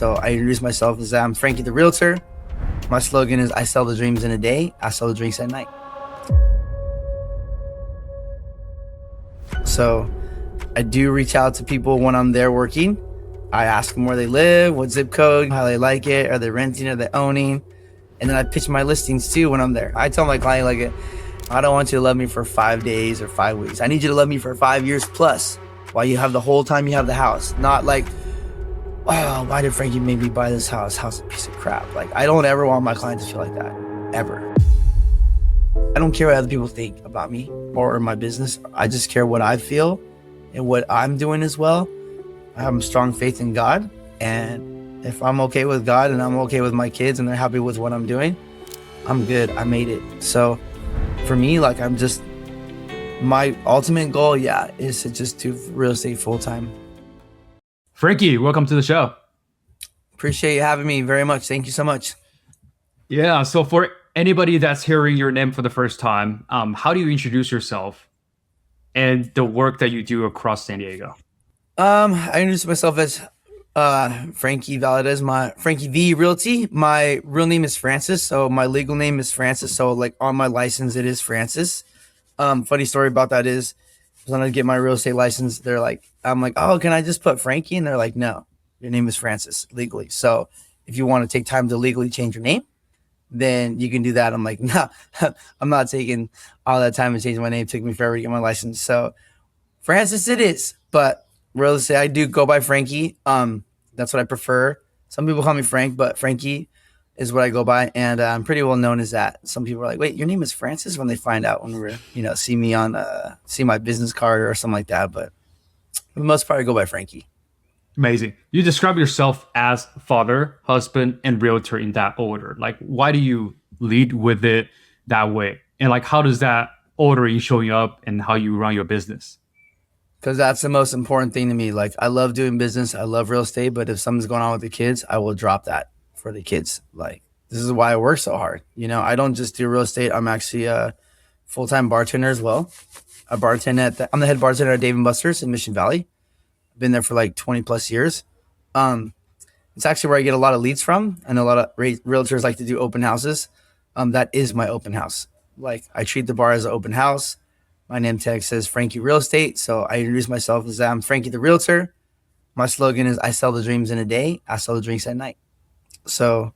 So I introduce myself as I'm Frankie the Realtor. My slogan is I sell the dreams in a day, I sell the drinks at night. So I do reach out to people when I'm there working. I ask them where they live, what zip code, how they like it, are they renting, are they owning? And then I pitch my listings too when I'm there. I tell my client, like, I don't want you to love me for 5 days or 5 weeks. I need you to love me for 5 years plus while you have the whole time you have the house. Not like, oh, why did Frankie make me buy this house? House is a piece of crap. Like, I don't ever want my clients to feel like that, ever. I don't care what other people think about me or my business. I just care what I feel and what I'm doing as well. I have strong faith in God. And if I'm okay with God and I'm okay with my kids and they're happy with what I'm doing, I'm good. I made it. So for me, like, my ultimate goal, is to just do real estate full time. Frankie, welcome to the show. Appreciate you having me very much. Thank you so much. Yeah. So for anybody that's hearing your name for the first time, how do you introduce yourself and the work that you do across San Diego? I introduce myself as Frankie Valadez, Frankie V Realty. My real name is Francis, so my legal name is Francis. So like on my license, it is Francis. Funny story about that is when I get my real estate license, I'm like, oh, can I just put Frankie? And they're like, no, your name is Francis legally. So if you want to take time to legally change your name, then you can do that. I'm like, no, I'm not taking all that time to change my name. It took me forever to get my license. So Francis it is, but real estate, I do go by Frankie. That's what I prefer. Some people call me Frank, but Frankie is what I go by. And I'm pretty well known as that. Some people are like, wait, your name is Francis, when they find out when we're, see me on, see my business card or something like that. But for the most part, I go by Frankie. Amazing. You describe yourself as father, husband, and realtor in that order. Like, why do you lead with it that way? And like, how does that ordering showing up and how you run your business? Because that's the most important thing to me. Like, I love doing business. I love real estate. But if something's going on with the kids, I will drop that for the kids. Like, this is why I work so hard. I don't just do real estate. I'm actually a full-time bartender as well. I'm the head bartender at Dave & Buster's in Mission Valley. I've been there for like 20 plus years. It's actually where I get a lot of leads from. I know a lot of realtors like to do open houses. That is my open house. Like, I treat the bar as an open house. My name tag says Frankie Real Estate. So I introduce myself as I'm Frankie the Realtor. My slogan is I sell the dreams in a day, I sell the drinks at night. So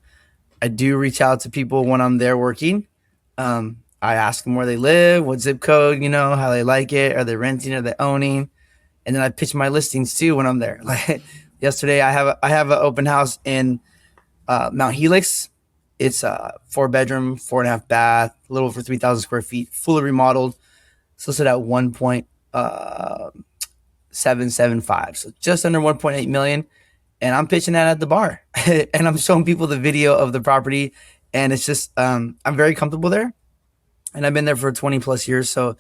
I do reach out to people when I'm there working. I ask them where they live, what zip code, how they like it, are they renting, are they owning? And then I pitch my listings too when I'm there. Like yesterday, I have an open house in Mount Helix. It's a 4-bedroom, 4.5 bath, a little over 3,000 square feet, fully remodeled. It's listed at 1.775, so just under 1.8 million. And I'm pitching that at the bar, and I'm showing people the video of the property, and it's just I'm very comfortable there, and I've been there for 20 plus years. So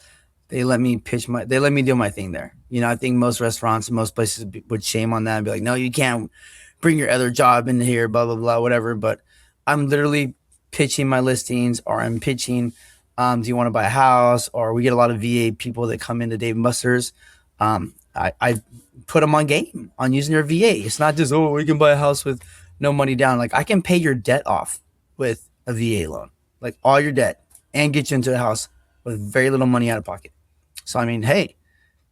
they let me do my thing there. I think most restaurants and most places would shame on that and be like, no, you can't bring your other job in here, blah blah blah, whatever. But I'm literally pitching my listings, or I'm pitching. Do you want to buy a house? Or we get a lot of VA people that come into Dave & Buster's. I put them on game on using their VA. It's not just, oh, we can buy a house with no money down. Like, I can pay your debt off with a VA loan, like all your debt, and get you into a house with very little money out of pocket. So, I mean, hey,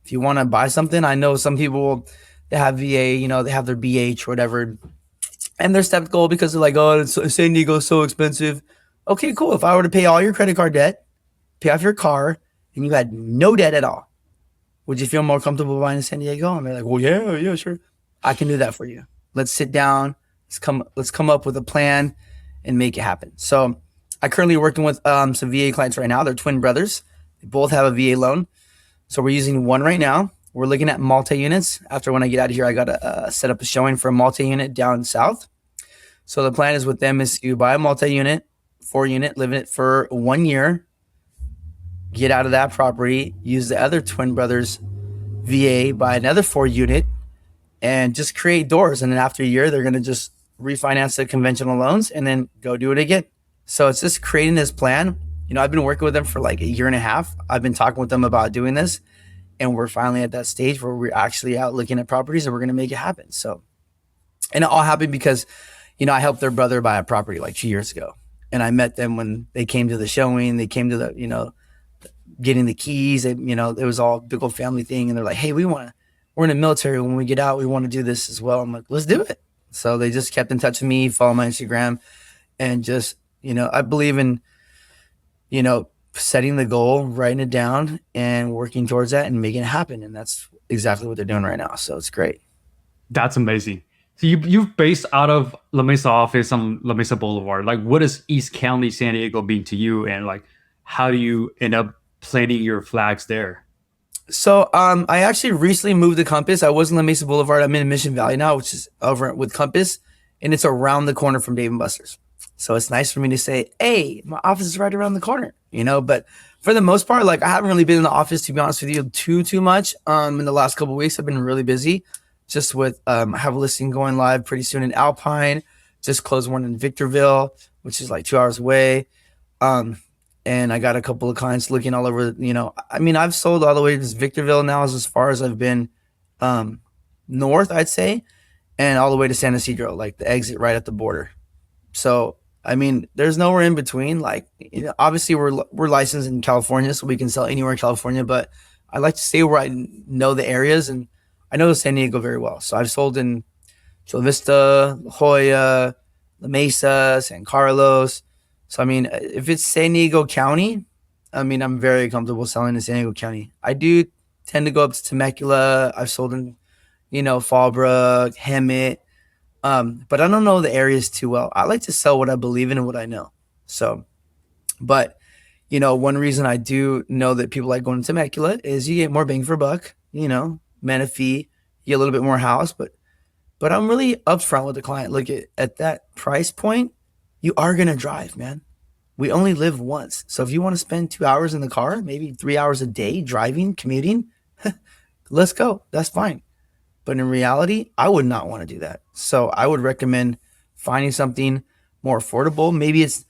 if you want to buy something, I know some people, they have VA, they have their BH or whatever, and they're skeptical because they're like, oh, San Diego's so expensive. Okay, cool. If I were to pay all your credit card debt, pay off your car, and you had no debt at all, would you feel more comfortable buying in San Diego? And they're like, well, yeah, sure. I can do that for you. Let's sit down. Let's come up with a plan and make it happen. So I currently working with some VA clients right now. They're twin brothers. They both have a VA loan. So we're using one right now. We're looking at multi-units. After when I get out of here, I got to set up a showing for a multi-unit down south. So the plan is with them is to buy a multi-unit, 4-unit, live in it for 1 year, get out of that property, use the other twin brothers VA, buy another 4-unit, and just create doors. And then after a year, they're going to just refinance the conventional loans and then go do it again. So it's just creating this plan. I've been working with them for like 1.5 years. I've been talking with them about doing this, and we're finally at that stage where we're actually out looking at properties and we're going to make it happen. So And it all happened because, I helped their brother buy a property like 2 years ago. And I met them when they came to the showing. They came to the, getting the keys. It was all a big old family thing. And they're like, hey, we're in the military. When we get out, we want to do this as well. I'm like, let's do it. So they just kept in touch with me, follow my Instagram, and just, I believe in, setting the goal, writing it down, and working towards that and making it happen. And that's exactly what they're doing right now. So it's great. That's amazing. So you've based out of La Mesa office on La Mesa Boulevard. Like, what does East County San Diego mean to you, and like, how do you end up planting your flags there? So I actually recently moved to Compass. I was in La Mesa Boulevard. I'm in Mission Valley now, which is over with Compass, and it's around the corner from Dave and Buster's. So it's nice for me to say, hey, my office is right around the corner, But for the most part, like I haven't really been in the office, to be honest with you, too much. In the last couple of weeks, I've been really busy, just with I have a listing going live pretty soon in Alpine. Just closed one in Victorville, which is like 2 hours away. Um, and I got a couple of clients looking all over. I mean, I've sold all the way to Victorville now, as far as I've been um, north, I'd say, and all the way to San Ysidro, like the exit right at the border. So, I mean, there's nowhere in between. Like, obviously, we're licensed in California, so we can sell anywhere in California. But I like to stay where I know the areas, and I know San Diego very well. So I've sold in Chula Vista, La Jolla, La Mesa, San Carlos. So I mean, if it's San Diego County, I mean, I'm very comfortable selling in San Diego County. I do tend to go up to Temecula. I've sold in, Fallbrook, Hemet, but I don't know the areas too well. I like to sell what I believe in and what I know. So, but one reason I do know that people like going to Temecula is you get more bang for buck. Menifee, you get a little bit more house, but I'm really upfront with the client. Look at that price point, you are gonna drive, man. We only live once. So if you want to spend 2 hours in the car, maybe 3 hours a day driving, commuting, let's go. That's fine. But in reality, I would not want to do that. So I would recommend finding something more affordable. Maybe it's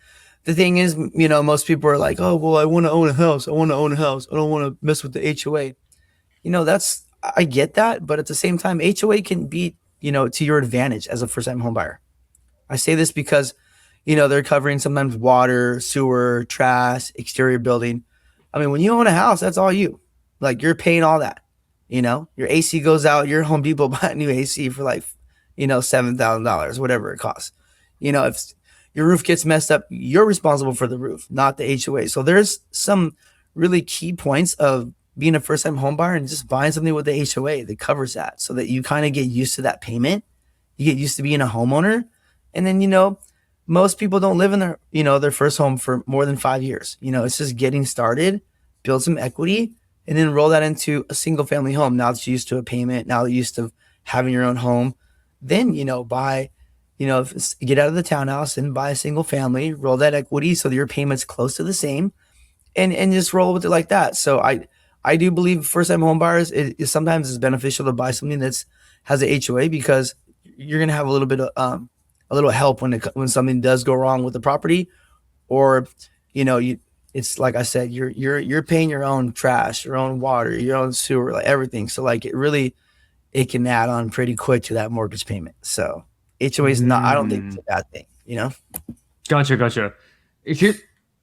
the thing is, most people are like, oh, well, I want to own a house. I want to own a house. I don't want to mess with the HOA. I get that. But at the same time, HOA can be, to your advantage as a first time home buyer. I say this because, they're covering sometimes water, sewer, trash, exterior building. I mean, when you own a house, that's all you. Like you're paying all that. Your AC goes out, your Home Depot buy a new AC for like, $7,000, whatever it costs. If your roof gets messed up, you're responsible for the roof, not the HOA. So there's some really key points of being a first time home buyer and just buying something with the HOA that covers that so that you kind of get used to that payment. You get used to being a homeowner. And then, most people don't live in their first home for more than 5 years. It's just getting started, build some equity, and then roll that into a single family home. Now that you're used to a payment, now that you're used to having your own home, then, buy, get out of the townhouse and buy a single family, roll that equity so that your payment's close to the same, and just roll with it like that. So I do believe first time home buyers, it sometimes is beneficial to buy something that's has a HOA because you're going to have a little bit of, a little help when something does go wrong with the property, or it's like I said, you're paying your own trash, your own water, your own sewer, like everything. So like it can add on pretty quick to that mortgage payment. So HOA is not, I don't think it's a bad thing. Gotcha. If you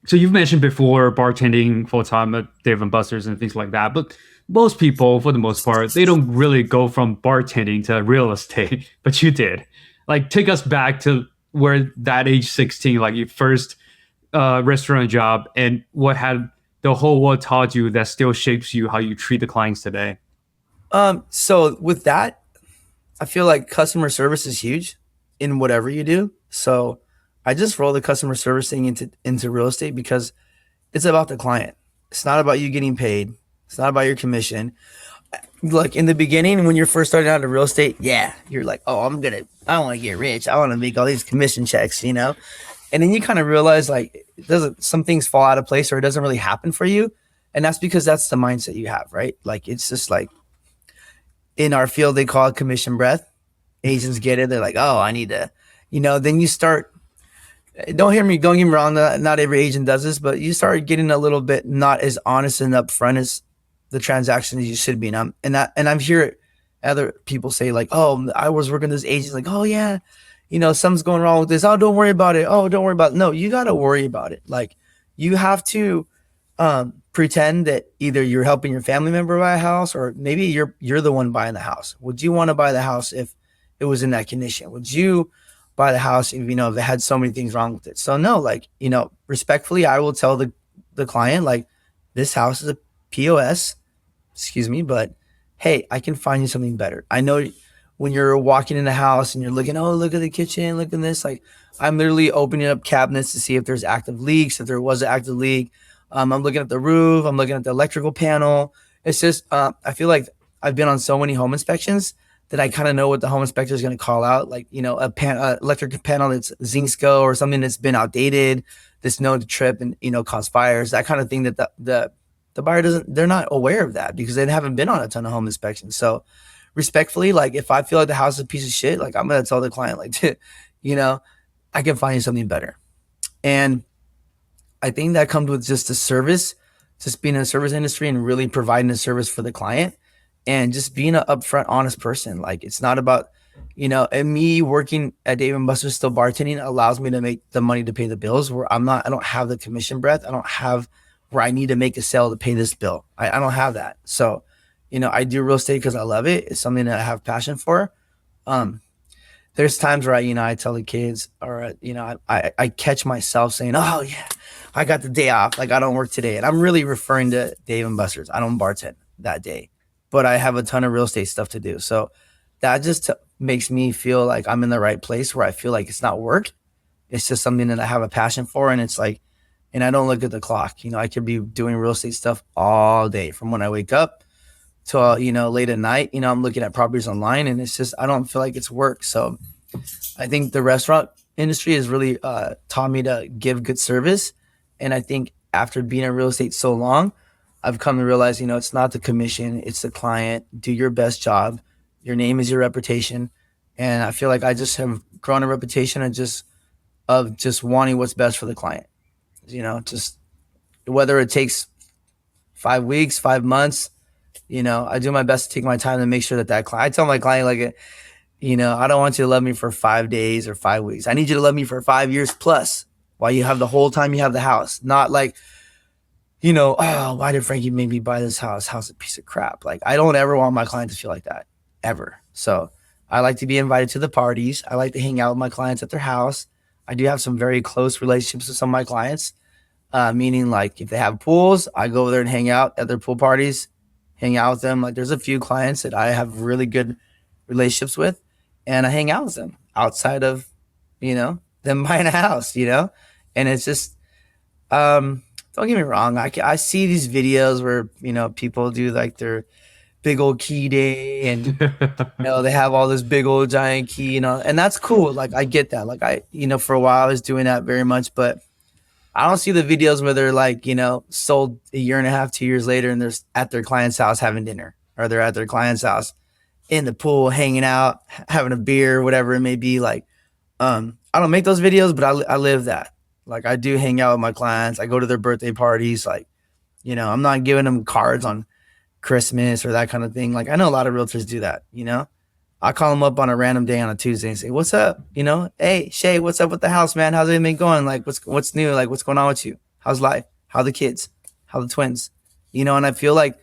So you've mentioned before bartending full time at Dave and Buster's and things like that, but most people, for the most part, they don't really go from bartending to real estate, but you did. Like, take us back to where that age 16, like your first restaurant job, and what had the whole world taught you that still shapes you how you treat the clients today. So with that, I feel like customer service is huge in whatever you do. So I just roll the customer service thing into real estate because it's about the client. It's not about you getting paid. It's not about your commission. Like in the beginning, when you're first starting out in real estate, yeah, you're like, oh, I want to get rich. I want to make all these commission checks, you know? And then you kind of realize like, some things fall out of place or it doesn't really happen for you. And that's because that's the mindset you have, right? Like, it's just like in our field, they call it commission breath. Agents get it. They're like, oh, I need to, then you start, don't get me wrong. Not every agent does this, but you start getting a little bit not as honest and upfront as the transaction as you should be. And I'm here Other people say like, oh, I was working this agent, like, oh yeah, something's going wrong with this. Oh, don't worry about it. Oh, don't worry about it. No, you got to worry about it. Like, you have to pretend that either you're helping your family member buy a house, or maybe you're the one buying the house. Would you want to buy the house if it was in that condition? Would you buy the house if if it had so many things wrong with it? So no, like, respectfully, I will tell the client, like, this house is a POS, excuse me, but hey, I can find you something better. I know when you're walking in the house and you're looking, oh, look at the kitchen, look at this. Like, I'm literally opening up cabinets to see if there's active leaks, if there was an active leak. I'm looking at the roof, I'm looking at the electrical panel. It's just, I feel like I've been on so many home inspections that I kind of know what the home inspector is going to call out, like, a electric panel that's Zingsco or something that's been outdated, that's known to trip and, cause fires, that kind of thing, that the buyer doesn't, they're not aware of that because they haven't been on a ton of home inspections. So respectfully, like, if I feel like the house is a piece of shit, like, I'm going to tell the client, like, you know, I can find you something better. And I think that comes with just the service, just being in the service industry and really providing a service for the client, and just being an upfront, honest person. Like, it's not about, and me working at Dave and Buster's still bartending allows me to make the money to pay the bills, where I don't have the commission breath. I don't have where I need to make a sale to pay this bill. I don't have that. So, I do real estate because I love it. It's something that I have passion for. Um, there's times where I tell the kids, or, I catch myself saying, oh yeah, I got the day off. Like, I don't work today. And I'm really referring to Dave and Buster's. I don't bartend that day, but I have a ton of real estate stuff to do. So that just makes me feel like I'm in the right place, where I feel like it's not work. It's just something that I have a passion for. And it's like, and I don't look at the clock. I could be doing real estate stuff all day from when I wake up till, late at night. I'm looking at properties online, and it's just, I don't feel like it's work. So I think the restaurant industry has really taught me to give good service. And I think after being in real estate so long, I've come to realize, it's not the commission, it's the client. Do your best job. Your name is your reputation. And I feel like I just have grown a reputation of just wanting what's best for the client. Just whether it takes 5 weeks, 5 months, I do my best to take my time to make sure that client, I tell my client, like, I don't want you to love me for 5 days or 5 weeks. I need you to love me for 5 years plus, while you have the whole time you have the house. Not like, oh, why did Frankie make me buy this house? House a piece of crap. Like, I don't ever want my client to feel like that, ever. So I like to be invited to the parties. I like to hang out with my clients at their house. I do have some very close relationships with some of my clients, meaning, like, if they have pools, I go over there and hang out at their pool parties, hang out with them. Like, there's a few clients that I have really good relationships with, and I hang out with them outside of, them buying a house, and it's just, don't get me wrong. I see these videos where, people do like their big old key day, and, they have all this big old giant key, and that's cool. Like, I get that. Like, for a while I was doing that very much, but I don't see the videos where they're like, sold a year and a half, 2 years later, and they're at their client's house having dinner, or they're at their client's house in the pool, hanging out, having a beer, whatever it may be. Like, I don't make those videos, but I live that. Like, I do hang out with my clients. I go to their birthday parties. Like, I'm not giving them cards on Christmas or that kind of thing. Like, I know a lot of realtors do that. I call them up on a random day on a Tuesday and say, what's up? Hey, Shay, what's up with the house, man? How's everything going? Like, what's new? Like, what's going on with you? How's life? How the kids? How the twins? And I feel like,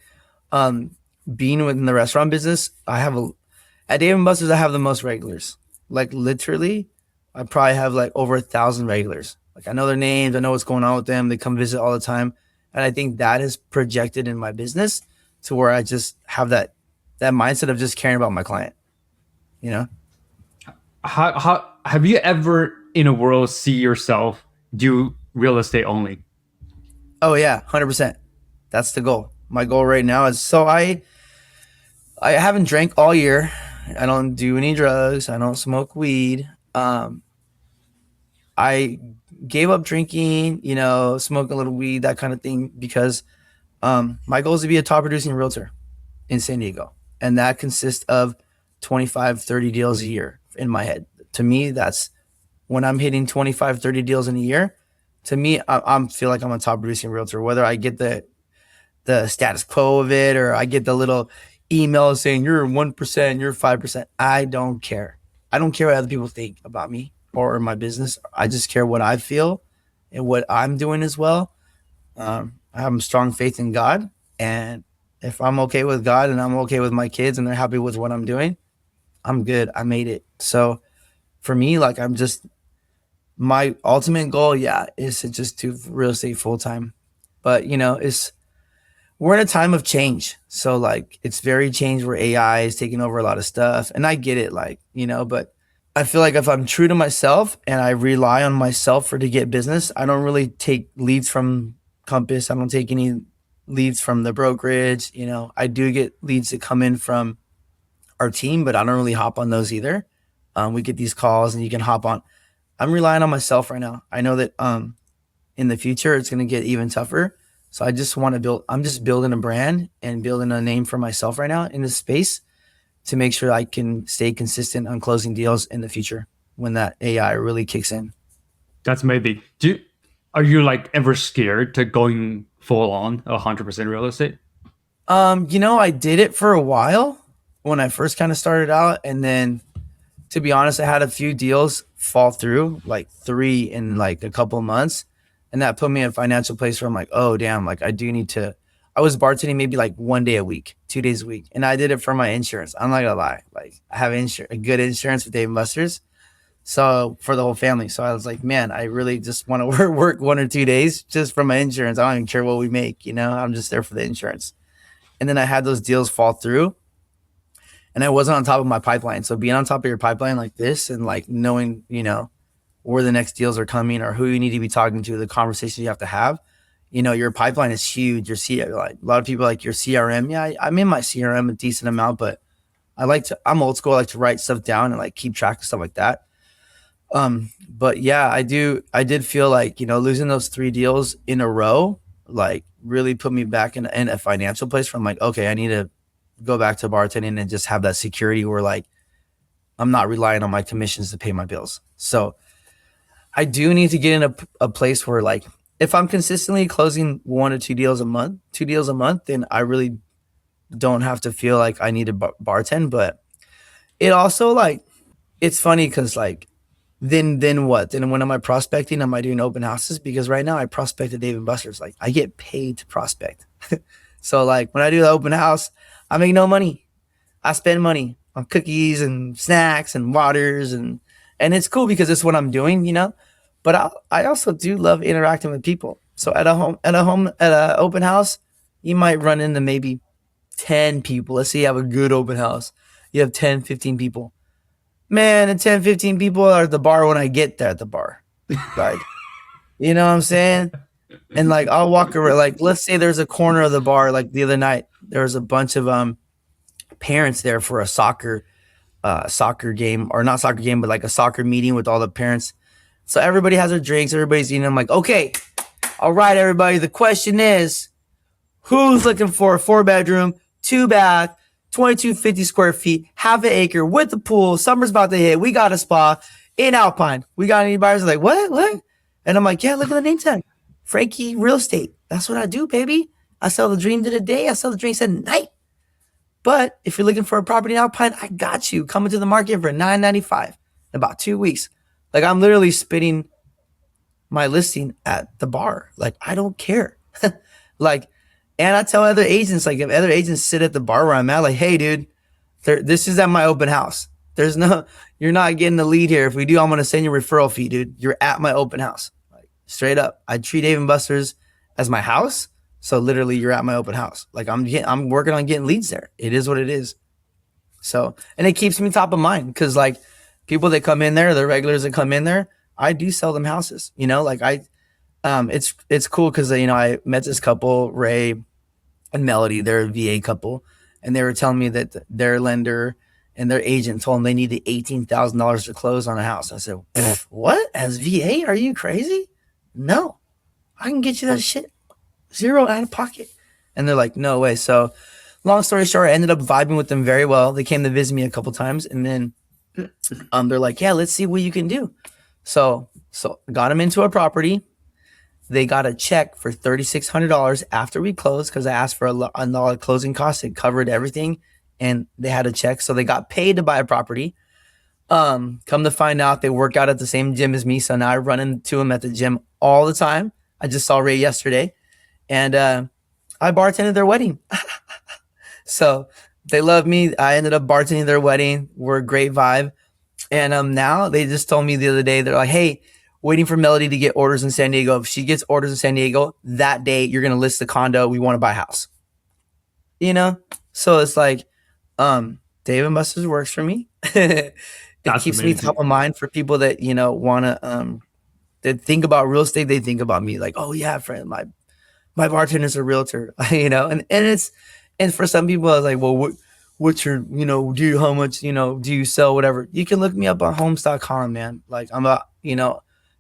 being within the restaurant business, at Dave and Buster's, I have the most regulars. Like, literally, I probably have like over 1,000 regulars. Like, I know their names. I know what's going on with them. They come visit all the time. And I think that is projected in my business to where I just have that mindset of just caring about my client, How have you ever in a world see yourself do real estate only? Oh yeah, 100%. That's the goal. My goal right now is, so I haven't drank all year. I don't do any drugs. I don't smoke weed. I gave up drinking, smoking a little weed, that kind of thing, because my goal is to be a top producing realtor in San Diego. And that consists of 25, 30 deals a year in my head. To me, that's when I'm hitting 25, 30 deals in a year. To me, I feel like I'm a top producing realtor, whether I get the status quo of it, or I get the little, emails saying you're 1%, you're 5%. I don't care. I don't care what other people think about me or my business. I just care what I feel and what I'm doing as well. I have a strong faith in God, and if I'm okay with God and I'm okay with my kids and they're happy with what I'm doing, I'm good. I made it. So for me, like I'm just my ultimate goal, yeah, is to just do real estate full time. But it's we're in a time of change. So like it's very changed where AI is taking over a lot of stuff. And I get it, like, but I feel like if I'm true to myself and I rely on myself for to get business, I don't really take leads from Compass. I don't take any leads from the brokerage. I do get leads that come in from our team, but I don't really hop on those either. We get these calls and you can hop on. I'm relying on myself right now. I know that in the future it's going to get even tougher. So I just want to I'm just building a brand and building a name for myself right now in this space to make sure I can stay consistent on closing deals in the future when that AI really kicks in. That's maybe. Are you like ever scared to going full on 100% real estate? I did it for a while when I first kind of started out, and then to be honest, I had a few deals fall through, like 3 in like a couple of months. And that put me in a financial place where I'm like, oh, damn, like I do need to. I was bartending maybe like 1 day a week, 2 days a week. And I did it for my insurance. I'm not going to lie. Like I have good insurance with Dave & Buster's. So for the whole family. So I was like, man, I really just want to work 1 or 2 days just for my insurance. I don't even care what we make. I'm just there for the insurance. And then I had those deals fall through and I wasn't on top of my pipeline. So being on top of your pipeline like this and like knowing, where the next deals are coming or who you need to be talking to, the conversations you have to have, your pipeline is huge. Like a lot of people like your CRM. Yeah, I'm in my CRM a decent amount, but I'm old school. I like to write stuff down and like keep track of stuff like that. But yeah, I did feel like, losing those 3 deals in a row, like really put me back in a financial place where I'm like, okay, I need to go back to bartending and just have that security where like, I'm not relying on my commissions to pay my bills. So I do need to get in a place where like, if I'm consistently closing 1 or 2 deals a month, then I really don't have to feel like I need to bartend. But it also like, it's funny because like, then what? Then when am I prospecting? Am I doing open houses? Because right now I prospect at Dave & Buster's. Like I get paid to prospect. So like when I do the open house, I make no money. I spend money on cookies and snacks and waters and it's cool because it's what I'm doing, But I also do love interacting with people. So at a open house, you might run into maybe 10 people. Let's say you have a good open house. You have 10, 15 people. Man, the 10, 15 people are at the bar when I get there at the bar. Like, you know what I'm saying? And like, I'll walk around, like, let's say there's a corner of the bar. Like the other night, there was a bunch of parents there for a soccer game, or not soccer game, but like a soccer meeting with all the parents. So everybody has their drinks. Everybody's eating. I'm like, okay, all right, everybody. The question is, who's looking for a 4-bedroom, 2-bath, 2250 square feet, half an acre with the pool? Summer's about to hit. We got a spa in Alpine. We got any buyers? Like, what? And I'm like, yeah, look at the name tag. Frankie Real Estate. That's what I do, baby. I sell the dreams of the day. I sell the dreams at night. But if you're looking for a property in Alpine, I got you. Coming to the market for $995 in about 2 weeks. Like I'm literally spitting my listing at the bar. Like I don't care. Like, and I tell other agents, like if other agents sit at the bar where I'm at, like, hey, dude, this is at my open house. You're not getting the lead here. If we do, I'm going to send you a referral fee, dude. You're at my open house. Like straight up. I treat Dave & Buster's as my house. So literally you're at my open house. Like I'm working on getting leads there. It is what it is. So, and it keeps me top of mind because like people that come in there, the regulars that come in there, I do sell them houses, like it's cool because, I met this couple, Ray and Melody, they're a VA couple, and they were telling me that their lender and their agent told them they needed $18,000 to close on a house. I said, what? As VA? Are you crazy? No, I can get you that shit. 0 out of pocket. And they're like, no way. So long story short, I ended up vibing with them very well. They came to visit me a couple times, and then they're like, yeah, let's see what you can do. So got them into a property. They got a check for $3,600 after we closed because I asked for a lot of closing costs. It covered everything and they had a check. So they got paid to buy a property. Come to find out, they work out at the same gym as me. So now I run into them at the gym all the time. I just saw Ray yesterday, and I bartended their wedding. So they love me. I ended up bartending their wedding. We're a great vibe. And now they just told me the other day, they're like, hey, waiting for Melody to get orders in San Diego. If she gets orders in San Diego, that day you're going to list the condo. We want to buy a house. You know? So it's like, Dave and Buster's works for me. It That's keeps me top amazing. of mind for people that, want to, that think about real estate. They think about me like, oh yeah, friend, my bartender's a realtor, and for some people, I was like, well, what's your, how much, do you sell, whatever. You can look me up on homes.com, man. Like I'm a,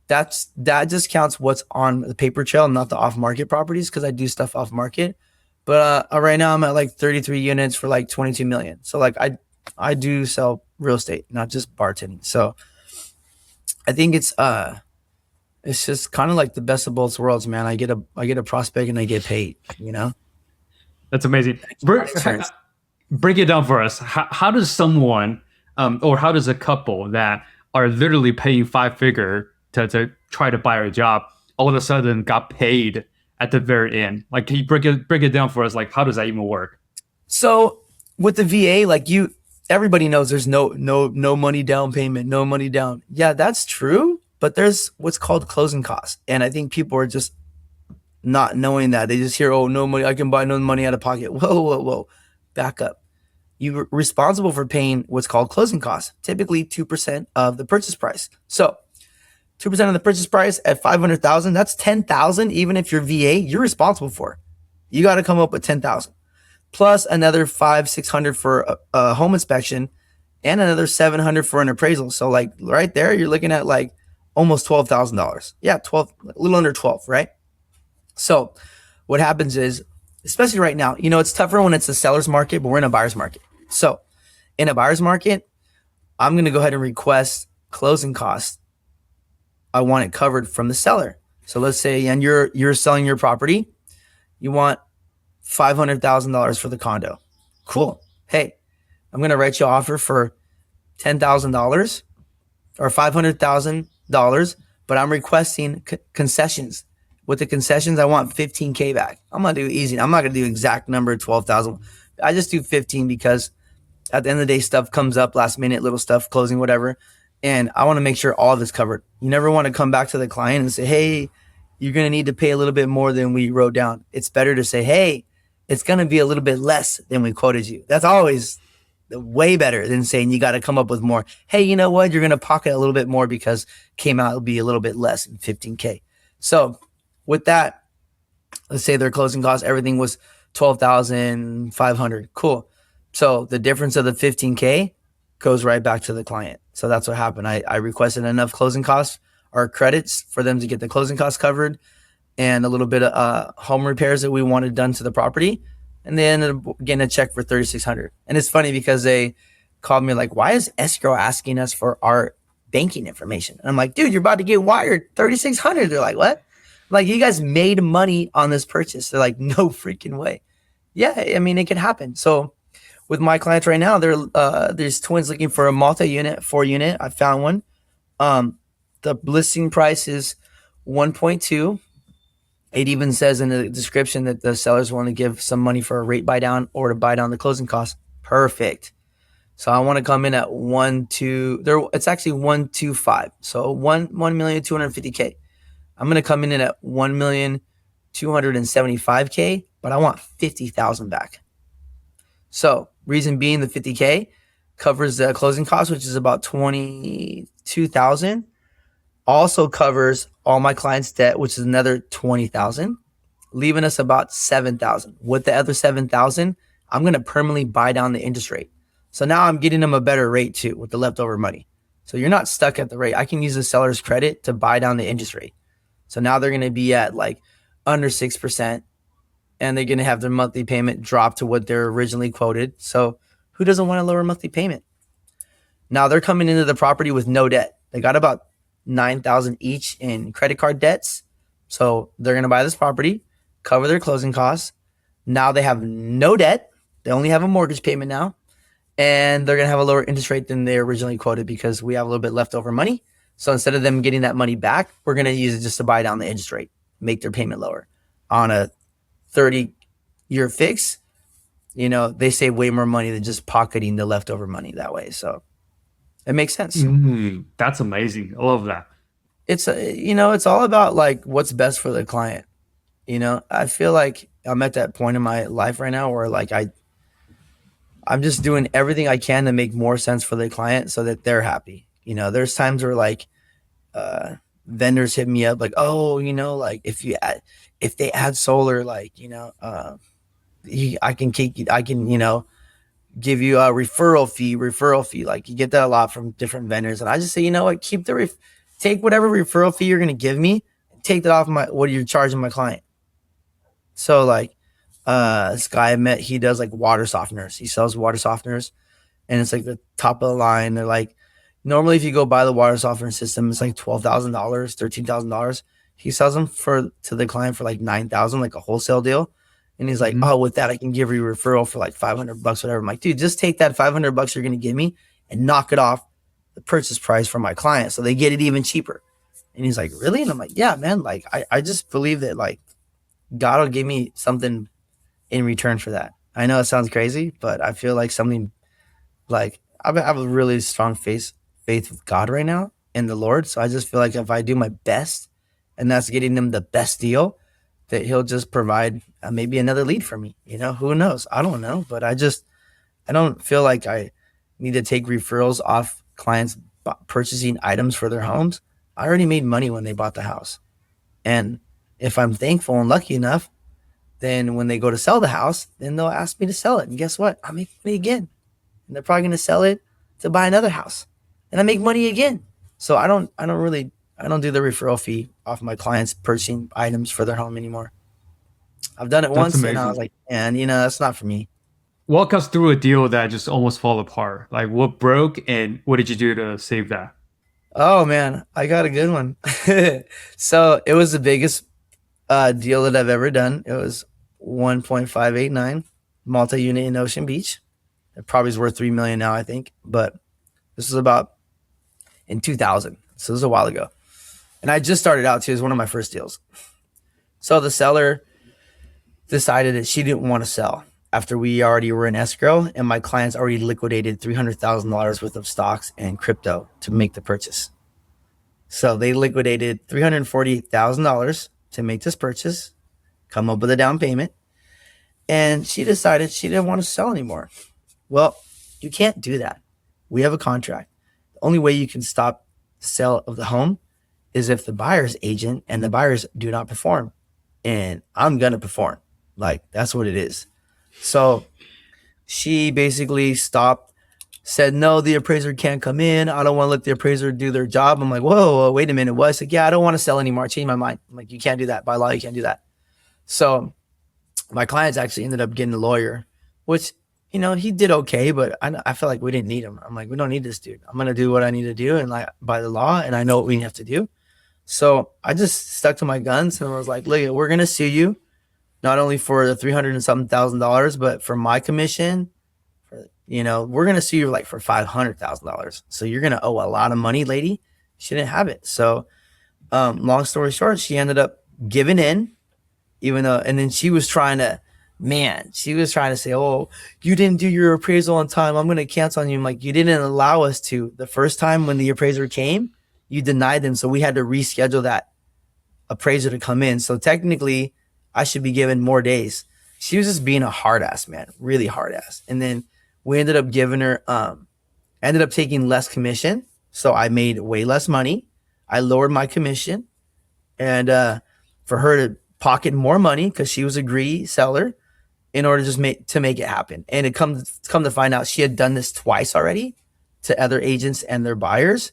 that just counts what's on the paper trail, not the off market properties. Cause I do stuff off market, but right now I'm at like 33 units for like 22 million. So like I do sell real estate, not just bartending. So I think it's just kind of like the best of both worlds, man. I get a prospect and I get paid, That's amazing. money turns. Break it down for us. How does someone, or how does a couple that are literally paying five figure to try to buy a job, all of a sudden got paid at the very end? Like, can you break it down for us? Like, how does that even work? So with the VA, like everybody knows there's no money down payment, no money down. Yeah, that's true, but there's what's called closing costs, and I think people are just not knowing that. They just hear, oh, no money, I can buy no money out of pocket. Whoa, whoa, whoa, back up. You're responsible for paying what's called closing costs, typically 2% of the purchase price. So 2% of the purchase price at 500,000, that's 10,000. Even if you're VA, you're responsible for. You got to come up with 10,000 plus another 500-600 for a home inspection and another 700 for an appraisal. So like right there, you're looking at like almost $12,000. Yeah, 12, a little under 12, right? So what happens is, especially right now, it's tougher when it's a seller's market, but we're in a buyer's market. So in a buyer's market, I'm going to go ahead and request closing costs. I want it covered from the seller. So let's say, and you're selling your property, you want $500,000 for the condo. Cool. Hey, I'm going to write you an offer for $10,000 or $500,000, but I'm requesting concessions. With the concessions, I want 15K back. I'm going to do easy. I'm not going to do exact number 12,000. I just do 15 because at the end of the day, stuff comes up last minute, little stuff, closing, whatever. And I want to make sure all of it's covered. You never want to come back to the client and say, hey, you're going to need to pay a little bit more than we wrote down. It's better to say, hey, it's going to be a little bit less than we quoted you. That's always way better than saying you got to come up with more. Hey, you know what? You're going to pocket a little bit more because came out will be a little bit less than 15K. So with that, let's say their closing costs, everything was 12,500. Cool. So the difference of the 15K goes right back to the client. So that's what happened. I requested enough closing costs or credits for them to get the closing costs covered and a little bit of home repairs that we wanted done to the property. And they ended up getting a check for 3,600. And it's funny because they called me like, why is escrow asking us for our banking information? And I'm like, dude, you're about to get wired 3,600. They're like, what? Like, you guys made money on this purchase. They're like, no freaking way. Yeah, I mean, it can happen. So with my clients right now, there's twins looking for a multi-unit, 4-unit. I found one. The listing price is 1.2. It even says in the description that the sellers want to give some money for a rate buy down or to buy down the closing costs. Perfect. So I want to come in at 1.2. It's actually 1.25. So 1,250K. I'm going to come in at 1,275K, but I want 50,000 back. So reason being, the 50K covers the closing costs, which is about 22,000. Also covers all my clients' debt, which is another 20,000, leaving us about 7,000. With the other 7,000, I'm going to permanently buy down the interest rate. So now I'm getting them a better rate too with the leftover money. So you're not stuck at the rate. I can use the seller's credit to buy down the interest rate. So now they're going to be at like under 6%, and they're going to have their monthly payment drop to what they're originally quoted. So who doesn't want a lower monthly payment? Now they're coming into the property with no debt. They got about 9,000 each in credit card debts. So they're going to buy this property, cover their closing costs. Now they have no debt. They only have a mortgage payment now. and they're going to have a lower interest rate than they originally quoted because we have a little bit leftover money. So instead of them getting that money back, we're going to use it just to buy down the interest rate, make their payment lower. On a 30-year fix, they save way more money than just pocketing the leftover money that way. So it makes sense. That's amazing. I love that. It's all about like what's best for the client. I feel like I'm at that point in my life right now where like I'm just doing everything I can to make more sense for the client so that they're happy. There's times where like uh, vendors hit me up like, oh, like if they add solar, like I can give you a referral fee. Like you get that a lot from different vendors, and I just say, what, take whatever referral fee you're gonna give me, and take that off my what you're charging my client. So like this guy I met, he does like water softeners. He sells water softeners, and it's like the top of the line. They're like normally if you go buy the water softener system, it's like $12,000, $13,000. He sells them for to the client for like 9,000, like a wholesale deal. And he's like, Mhm. oh, with that I can give you a referral for like 500 bucks, whatever. I'm like, dude, just take that 500 bucks you're gonna give me and knock it off the purchase price for my client, so they get it even cheaper. And he's like, really? And I'm like, yeah, man. Like I just believe that like God will give me something in return for that. I know it sounds crazy, but I feel like something like I have a really strong faith with God right now and the Lord. So I just feel like if I do my best, and that's getting them the best deal, that He'll just provide maybe another lead for me. Who knows? I don't know, but I don't feel like I need to take referrals off clients purchasing items for their homes. I already made money when they bought the house, and if I'm thankful and lucky enough, then when they go to sell the house, then they'll ask me to sell it. And guess what? I make money again. And they're probably going to sell it to buy another house. And I make money again. So I don't do the referral fee off my clients purchasing items for their home anymore. I've done it That's once and I was amazing. like, man, that's not for me. Walk us through a deal that just almost fall apart. Like what broke and what did you do to save that? Oh man, I got a good one. So it was the biggest deal that I've ever done. It was 1.589 multi-unit in Ocean Beach. It probably is worth 3 million now, I think. But this was about in 2000. So this was a while ago. And I just started out too. It was one of my first deals. So the seller decided that she didn't want to sell after we already were in escrow and my clients already liquidated $300,000 worth of stocks and crypto to make the purchase. So they liquidated $340,000 to make this purchase, come up with a down payment, and she decided she didn't want to sell anymore. Well, you can't do that. We have a contract. The only way you can stop the sale of the home is if the buyer's agent and the buyers do not perform. And I'm going to perform. Like, that's what it is. So she basically stopped, said, no, the appraiser can't come in. I don't want to let the appraiser do their job. I'm like, whoa, wait a minute. What? I said, yeah, I don't want to sell anymore. I changed my mind. I'm like, you can't do that. By law, you can't do that. So my clients actually ended up getting a lawyer, which, he did okay, but I felt like we didn't need him. I'm like, we don't need this dude. I'm going to do what I need to do and like by the law, and I know what we have to do. So I just stuck to my guns and was like, look, we're going to sue you not only for the 300 and something $1,000, but for my commission. We're going to sue you like for $500,000. So you're going to owe a lot of money, lady. She didn't have it. So, long story short, she ended up giving in, even though, and then she was trying to say, oh, you didn't do your appraisal on time. I'm going to cancel on you. I'm like, you didn't allow us to. The first time when the appraiser came, you denied them. So we had to reschedule that appraiser to come in. So technically, I should be given more days. She was just being a hard ass, man, really hard ass. And then we ended up giving her, ended up taking less commission. So I made way less money. I lowered my commission, and for her to pocket more money because she was a greedy seller in order to just make it happen. And it come to find out she had done this twice already to other agents and their buyers,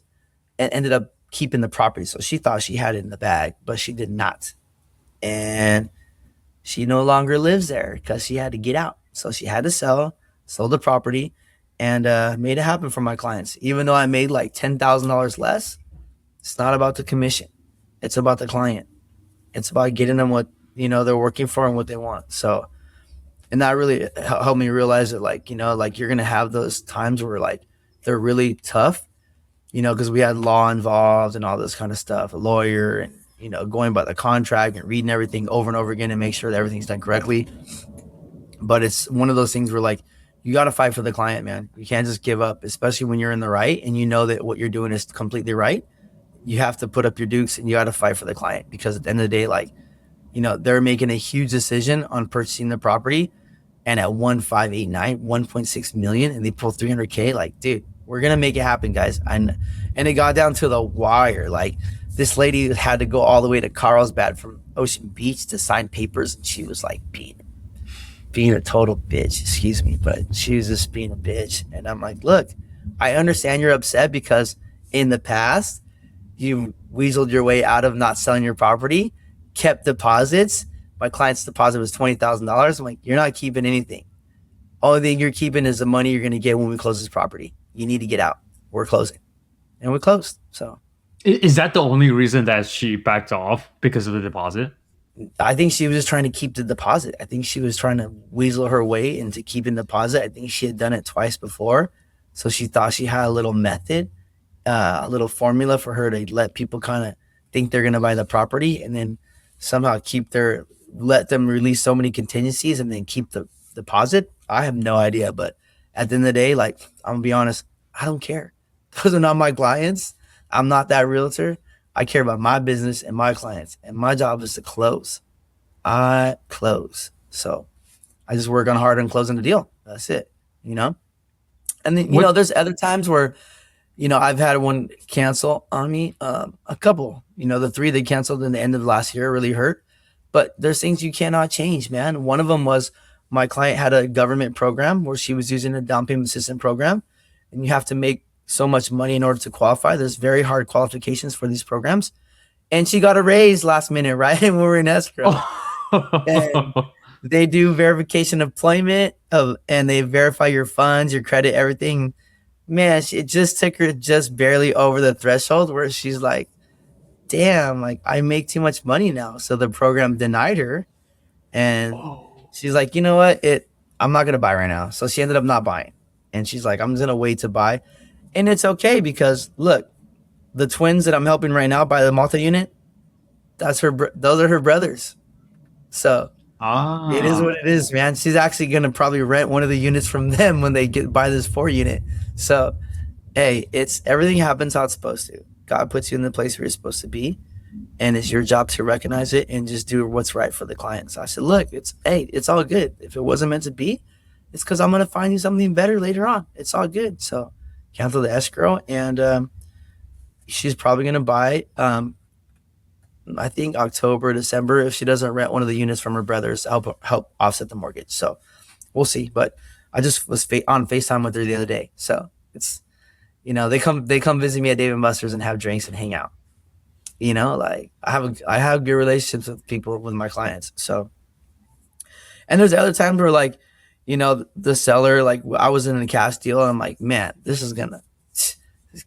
and ended up keeping the property. So she thought she had it in the bag, but she did not. And she no longer lives there because she had to get out. So she had to sold the property, and made it happen for my clients. Even though I made like $10,000 less, it's not about the commission. It's about the client. It's about getting them what they're working for and what they want. So And that really helped me realize that, like, like you're gonna have those times where like they're really tough, because we had law involved and all this kind of stuff, a lawyer, and going by the contract and reading everything over and over again to make sure that everything's done correctly. But it's one of those things where like you got to fight for the client, man. You can't just give up, especially when you're in the right and you know that what you're doing is completely right. You have to put up your dukes and you got to fight for the client, because at the end of the day, like, they're making a huge decision on purchasing the property, and at 1,589, 1.6 million, and they pull 300K. Like, dude, we're gonna make it happen, guys. And it got down to the wire. Like, this lady had to go all the way to Carlsbad from Ocean Beach to sign papers, and she was like being a total bitch. Excuse me, but she was just being a bitch. And I'm like, look, I understand you're upset because in the past you weaseled your way out of not selling your property, kept deposits. My client's deposit was $20,000. I'm like, you're not keeping anything. Only thing you're keeping is the money you're going to get when we close this property. You need to get out. We're closing. And we closed. So Is that the only reason that she backed off, because of the deposit? I think she was just trying to keep the deposit. I think she was trying to weasel her way into keeping the deposit. I think she had done it twice before. So she thought she had a little method, a little formula for her to let people kind of think they're going to buy the property, and then somehow let them release so many contingencies and then keep the deposit. I have no idea. But at the end of the day, like, I'm going to be honest, I don't care. Those are not my clients. I'm not that realtor. I care about my business and my clients, and my job is to close. I close. So I just work on hard on closing the deal. That's it, you know? And then, What? there's other times where, I've had one cancel on me, a couple, the three they canceled in the end of last year really hurt. But there's things you cannot change, man. One of them was my client had a government program where she was using a down payment assistance program, and you have to make so much money in order to qualify. There's very hard qualifications for these programs. And she got a raise last minute, right? And we were in escrow. And they do verification of employment and they verify your funds, your credit, everything. Man, it just took her just barely over the threshold where she's like, damn, like I make too much money now. So the program denied her. And Oh. she's like, you know what? I'm not gonna buy right now. So she ended up not buying. And she's like, I'm just gonna wait to buy. And it's okay because look, the twins that I'm helping right now buy the multi-unit, those are her brothers. So it is Ah. what it is, man. She's actually gonna probably rent one of the units from them when they buy this 4 unit. So hey, it's everything happens how it's supposed to. God puts you in the place where you're supposed to be, and it's your job to recognize it and just do what's right for the client. So I said, look, it's all good. If it wasn't meant to be, it's because I'm gonna find you something better later on. It's all good. So cancel the escrow, and she's probably gonna buy. I think October, December, if she doesn't rent one of the units from her brothers, help offset the mortgage. So we'll see. But I just was on FaceTime with her the other day. So it's they come visit me at Dave and Buster's and have drinks and hang out. Like I have good relationships with people, with my clients. So, and there's other times where like, the seller, like I was in a cash deal and I'm like, man, this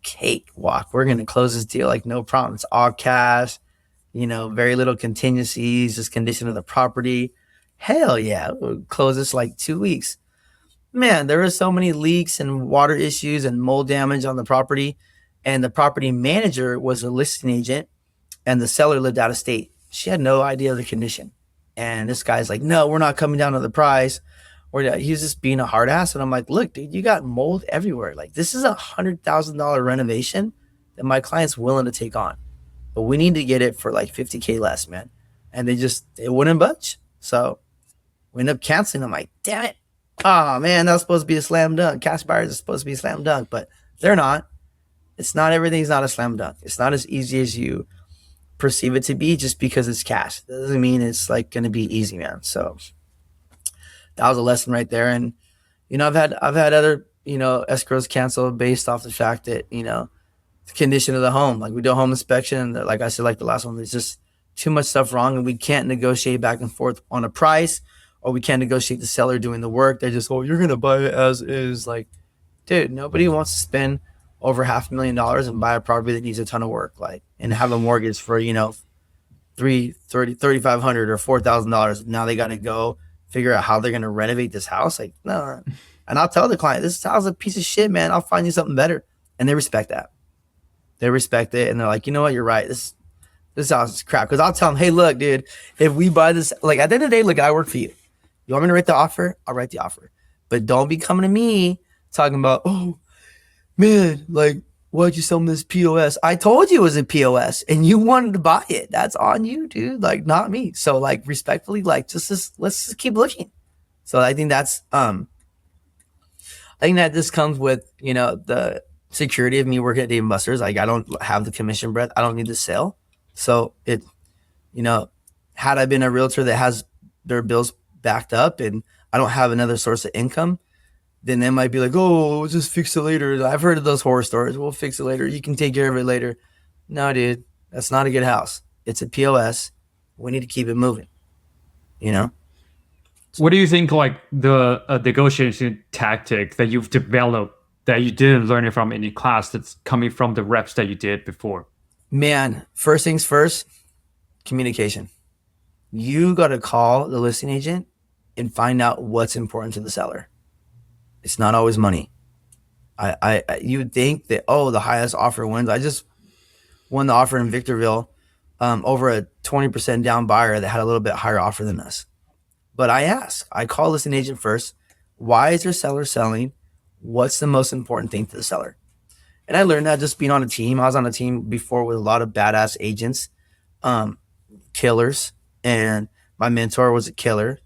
cake walk. We're gonna close this deal like no problem. It's all cash. Very little contingencies, just condition of the property. Hell yeah, we'll close this like 2 weeks. Man, there were so many leaks and water issues and mold damage on the property. And the property manager was a listing agent, and the seller lived out of state. She had no idea of the condition. And this guy's like, no, we're not coming down to the price. Or he's just being a hard ass. And I'm like, look, dude, you got mold everywhere. Like, this is $100,000 renovation that my client's willing to take on. But we need to get it for like 50K less, man. And they wouldn't budge. So we end up canceling. I'm like, damn it. Oh man, that's supposed to be a slam dunk. Cash buyers are supposed to be a slam dunk, but they're not. It's not, everything's not a slam dunk. It's not as easy as you perceive it to be just because it's cash. That doesn't mean it's like gonna be easy, man. So that was a lesson right there. And I've had other, escrows canceled based off the fact that, the condition of the home. Like we do a home inspection, and like I said, like the last one, there's just too much stuff wrong, and we can't negotiate back and forth on a price, or we can't negotiate the seller doing the work. They just, oh, you're gonna buy it as is. Like, dude, nobody wants to spend over $500,000 and buy a property that needs a ton of work, like, and have a mortgage for, $3,500 or $4,000. Now they got to go figure out how they're going to renovate this house. Like, no. And I'll tell the client, this house is a piece of shit, man. I'll find you something better. And they respect that. They respect it. And they're like, you know what? You're right. This house is crap. Because I'll tell them, hey, look, dude, if we buy this, like at the end of the day, look, I work for you. You want me to write the offer? I'll write the offer. But don't be coming to me talking about, oh, man, like, why'd you sell me this POS? I told you it was a POS and you wanted to buy it. That's on you, dude. Like, not me. So, like, respectfully, like, let's just keep looking. So I think that this comes with, the security of me working at Dave & Buster's. Like, I don't have the commission breath. I don't need the sale. So you know, had I been a realtor that has their bills backed up and I don't have another source of income, then they might be like, oh, we'll just fix it later. I've heard of those horror stories. We'll fix it later. You can take care of it later. No, dude, that's not a good house. It's a POS. We need to keep it moving, you know? What do you think, like the negotiation tactic that you've developed that you didn't learn it from any class that's coming from the reps that you did before? Man, first things first, communication. You got to call the listing agent and find out what's important to the seller. It's not always money. You would think that, oh, the highest offer wins. I just won the offer in Victorville over a 20% down buyer that had a little bit higher offer than us. But I call listing agent first. Why is your seller selling? What's the most important thing to the seller? And I learned that just being on a team. I was on a team before with a lot of badass agents, killers. And my mentor was a killer.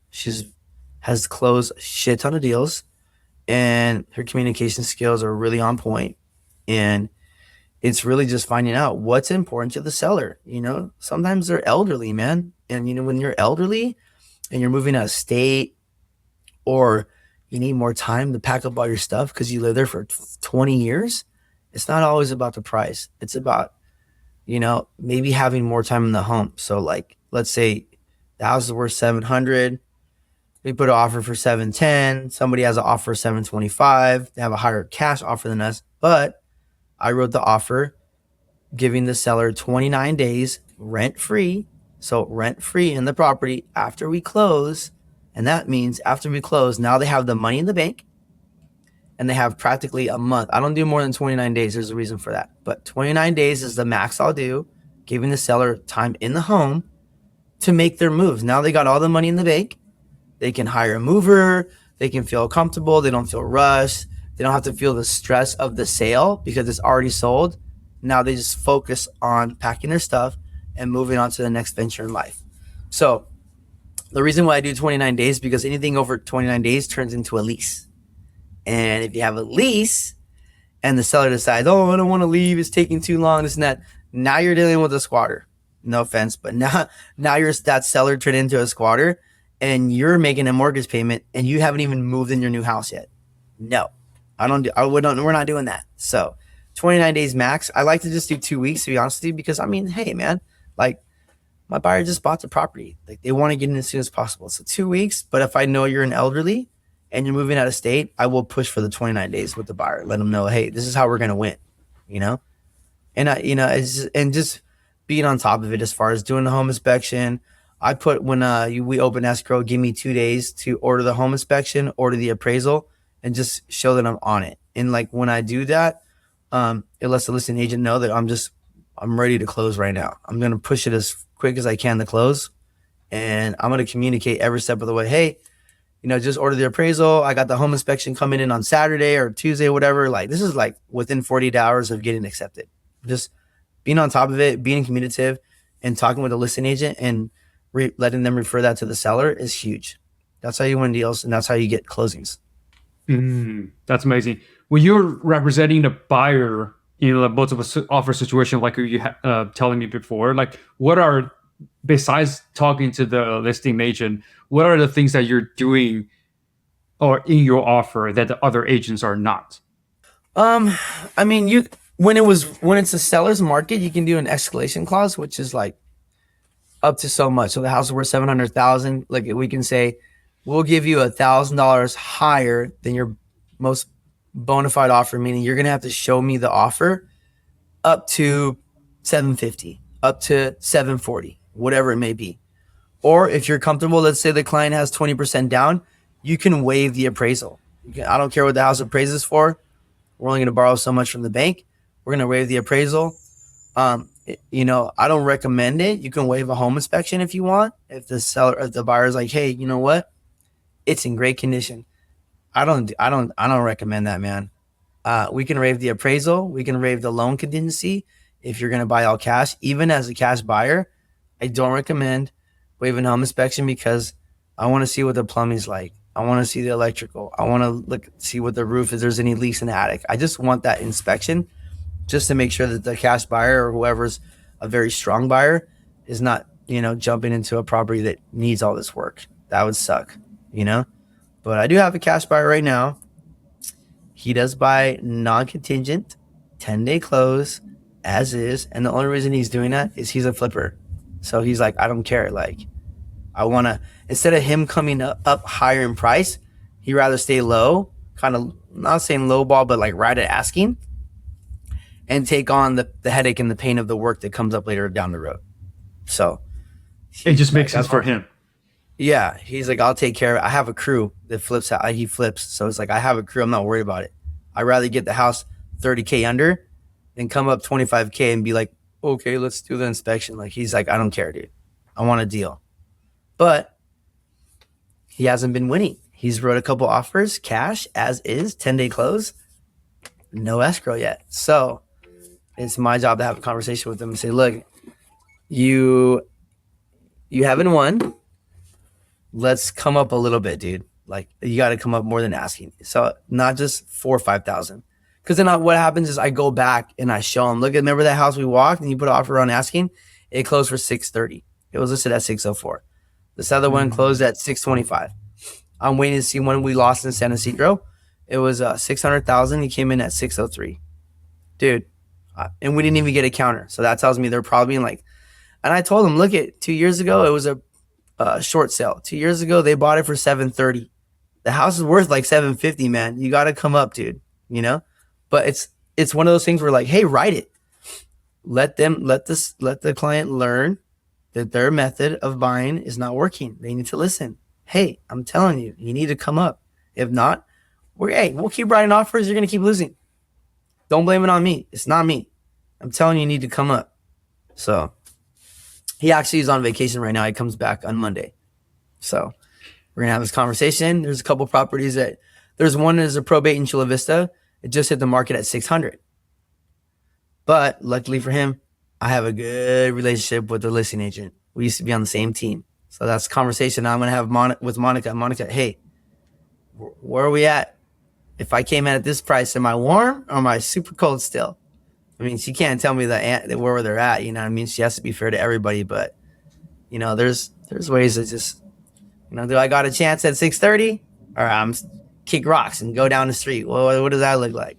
Has closed a shit ton of deals. And her communication skills are really on point. And it's really just finding out what's important to the seller. Sometimes they're elderly, man. And, when you're elderly and you're moving out of state or you need more time to pack up all your stuff because you live there for 20 years, it's not always about the price. It's about, maybe having more time in the home. So like, let's say the house is worth 700. We put an offer for 710. Somebody has an offer 725. They have a higher cash offer than us. But I wrote the offer giving the seller 29 days rent free. So rent free in the property after we close. And that means after we close, now they have the money in the bank and they have practically a month. I don't do more than 29 days. There's a reason for that. But 29 days is the max I'll do, giving the seller time in the home to make their moves. Now they got all the money in the bank. They can hire a mover. They can feel comfortable. They don't feel rushed. They don't have to feel the stress of the sale because it's already sold. Now they just focus on packing their stuff and moving on to the next venture in life. So the reason why I do 29 days, because anything over 29 days turns into a lease. And if you have a lease and the seller decides, oh, I don't want to leave, it's taking too long, this and that, now you're dealing with a squatter. No offense, but now you're that seller turned into a squatter and you're making a mortgage payment and you haven't even moved in your new house yet. No, we're not doing that. So 29 days max. I like to just do 2 weeks, to be honest with you, because hey man, like my buyer just bought the property. Like they want to get in as soon as possible. So 2 weeks, but if I know you're an elderly and you're moving out of state, I will push for the 29 days with the buyer. Let them know, hey, this is how we're going to win, and just being on top of it as far as doing the home inspection. I put when we open escrow, give me 2 days to order the home inspection, order the appraisal, and just show that I'm on it. And like when I do that, it lets the listing agent know that I'm ready to close right now. I'm going to push it as quick as I can to close. And I'm going to communicate every step of the way. Hey, just order the appraisal. I got the home inspection coming in on Saturday or Tuesday, whatever. Like this is like within 48 hours of getting accepted. Just being on top of it, being communicative and talking with the listing agent and letting them refer that to the seller is huge. That's how you win deals and that's how you get closings. That's amazing. When you're representing the buyer in a multiple offer situation, like you telling me before, like what are, besides talking to the listing agent, what are the things that you're doing or in your offer that the other agents are not? I mean, when it's a seller's market, you can do an escalation clause, which is like up to so much. So the house is worth 700,000. Like we can say, we'll give you $1,000 higher than your most bona fide offer, meaning you're going to have to show me the offer up to 750, up to 740, whatever it may be. Or if you're comfortable, let's say the client has 20% down, you can waive the appraisal. I don't care what the house appraises for. We're only going to borrow so much from the bank. We're going to waive the appraisal. I don't recommend it. You can waive a home inspection if you want. If the buyer's like, hey, you know what? It's in great condition. I don't recommend that, man. We can waive the appraisal. We can waive the loan contingency if you're going to buy all cash. Even as a cash buyer, I don't recommend waiving home inspection because I want to see what the plumbing's like. I want to see the electrical. I want to see what the roof is. There's any leaks in the attic. I just want that inspection just to make sure that the cash buyer or whoever's a very strong buyer is not, jumping into a property that needs all this work. That would suck, you know? But I do have a cash buyer right now. He does buy non-contingent, 10-day close, as is. And the only reason he's doing that is he's a flipper. So he's like, I don't care. Like, I want to, instead of him coming up higher in price, he'd rather stay low, kind of not saying low ball, but like right at asking, and take on the headache and the pain of the work that comes up later down the road. So It just makes sense for him. yeah, he's like, I'll take care of it. I have a crew that flips out. He flips. So it's like, I have a crew. I'm not worried about it. I'd rather get the house 30K under than come up 25K and be like, okay, let's do the inspection. Like, he's like, I don't care, dude. I want a deal. But he hasn't been winning. He's wrote a couple offers, cash, as is, 10-day close, no escrow yet. So it's my job to have a conversation with him and say, look, you haven't won. Let's come up a little bit, dude. Like, you got to come up more than asking. So not just 4 or 5,000. Because then what happens is I go back and I show them, look, remember that house we walked and you put an offer on asking? It closed for 630. It was listed at 604. This other one closed at 625. I'm waiting to see when we lost in San Ysidro. It was 600,000. He came in at 603. Dude. And we didn't even get a counter. So that tells me they're probably in like, and I told him, look, 2 years ago, it was a short sale. 2 years ago, they bought it for 730. The house is worth like 750, man. You got to come up, dude, But it's one of those things where like, hey, write it. Let the client learn that their method of buying is not working. They need to listen. Hey, I'm telling you, you need to come up. If not, we'll keep writing offers. You're going to keep losing. Don't blame it on me. It's not me. I'm telling you, you need to come up. So he actually is on vacation right now. He comes back on Monday. So we're going to have this conversation. There's a couple properties there's one that is a probate in Chula Vista. It just hit the market at 600. But luckily for him, I have a good relationship with the listing agent. We used to be on the same team. So that's a conversation I'm going to have with Monica. Monica, hey, where are we at? If I came in at this price, am I warm or am I super cold still? I mean, she can't tell me where they're at. You know what I mean? She has to be fair to everybody. But, there's ways to just, do I got a chance at 630? Or I'm kick rocks and go down the street. Well, what does that look like?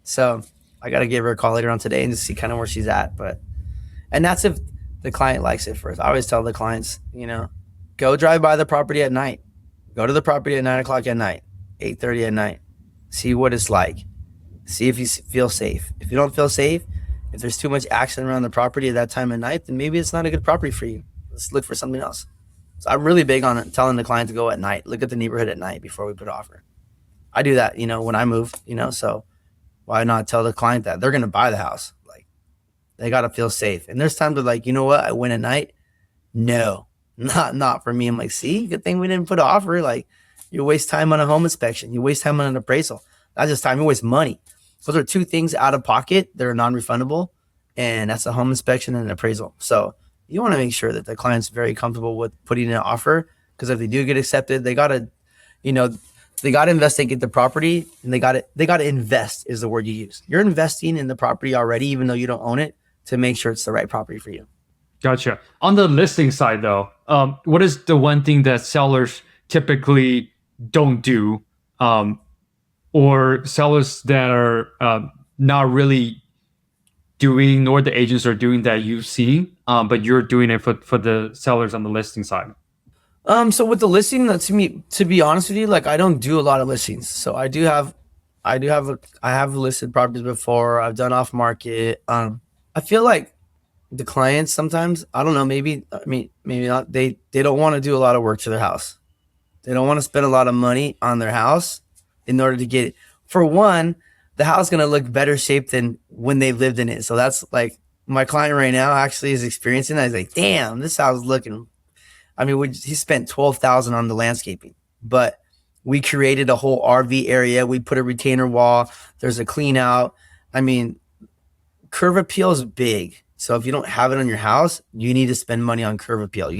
So I got to give her a call later on today and just see kind of where she's at. And that's if the client likes it first. I always tell the clients, go drive by the property at night. Go to the property at 9 o'clock at night, 8:30 at night. See what it's like. See if you feel safe. If you don't feel safe, if there's too much action around the property at that time of night, then maybe it's not a good property for you. Let's look for something else. So I'm really big on telling the client to go at night. Look at the neighborhood at night before we put an offer. I do that, when I move, so why not tell the client that they're going to buy the house? Like, they got to feel safe. And there's times where like, you know what? I win at night. No, not for me. I'm like, see, good thing we didn't put an offer. Like, you waste time on a home inspection. You waste time on an appraisal. Not just time, you waste money. Those are two things out of pocket that are non-refundable. And that's a home inspection and an appraisal. So you want to make sure that the client's very comfortable with putting in an offer. Because if they do get accepted, they got to, they got to investigate the property, and they got to invest is the word you use. You're investing in the property already, even though you don't own it, to make sure it's the right property for you. Gotcha. On the listing side, though, what is the one thing that sellers typically don't do, or sellers that are not really doing, nor the agents are doing that you see, but you're doing it for the sellers on the listing side? So with the listing, to be honest with you, like, I don't do a lot of listings. So I have listed properties before. I've done off market. I feel like the clients sometimes, I don't know, maybe, I mean, maybe not, they don't want to do a lot of work to their house. They don't want to spend a lot of money on their house in order to get it. For one, the house is going to look better shape than when they lived in it. So that's like my client right now actually is experiencing that. He's like, damn, this house is looking. I mean, he spent 12,000 on the landscaping, but we created a whole RV area. We put a retainer wall. There's a clean out. I mean, curb appeal is big. So if you don't have it on your house, you need to spend money on curb appeal.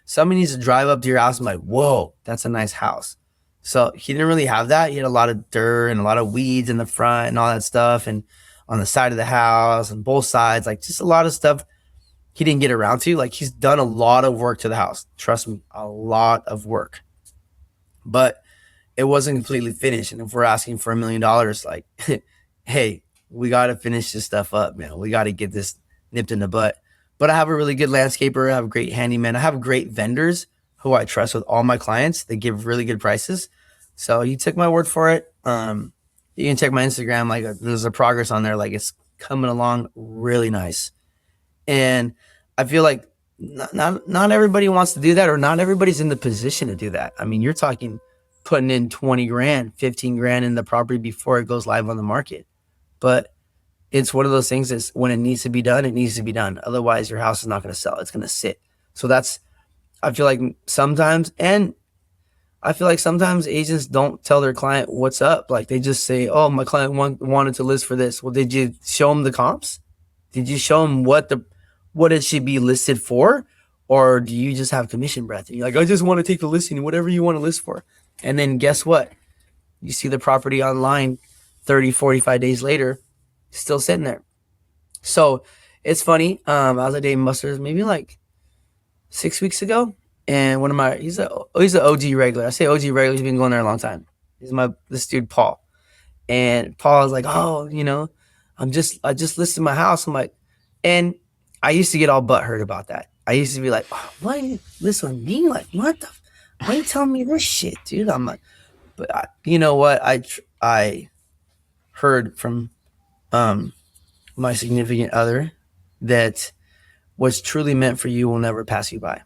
Somebody needs to drive up to your house and be like, whoa, that's a nice house. So he didn't really have that. He had a lot of dirt and a lot of weeds in the front and all that stuff, and on the side of the house and both sides, like just a lot of stuff he didn't get around to. Like he's done a lot of work to the house. Trust me, a lot of work. But it wasn't completely finished. And if we're asking for $1 million, like, hey, we got to finish this stuff up, man. We got to get this nipped in the butt. But I have a really good landscaper. I have a great handyman. I have great vendors who I trust with all my clients. They give really good prices. So you took my word for it. You can check my Instagram. Like there's a progress on there. Like it's coming along really nice. And I feel like not everybody wants to do that, or not everybody's in the position to do that. I mean, you're talking putting in 20 grand, 15 grand in the property before it goes live on the market. But it's one of those things that's when it needs to be done, it needs to be done. Otherwise, your house is not going to sell. It's going to sit. So I feel like sometimes agents don't tell their client what's up. Like they just say, oh, my client wanted to list for this. Well, did you show them the comps? Did you show them what it should be listed for? Or do you just have commission breath? And you're like, I just want to take the listing, whatever you want to list for. And then guess what? You see the property online 30, 45 days later, still sitting there. So it's funny. I was at Dave Mustard's maybe like 6 weeks ago. And he's an OG regular. I say OG regular. He's been going there a long time. This dude, Paul. And Paul was like, oh, I just listed my house. I'm like, and I used to get all butthurt about that. I used to be like, oh, why you listen to me? Like, why are you telling me this shit, dude? I'm like, but you know what? I heard from my significant other that what's truly meant for you will never pass you by.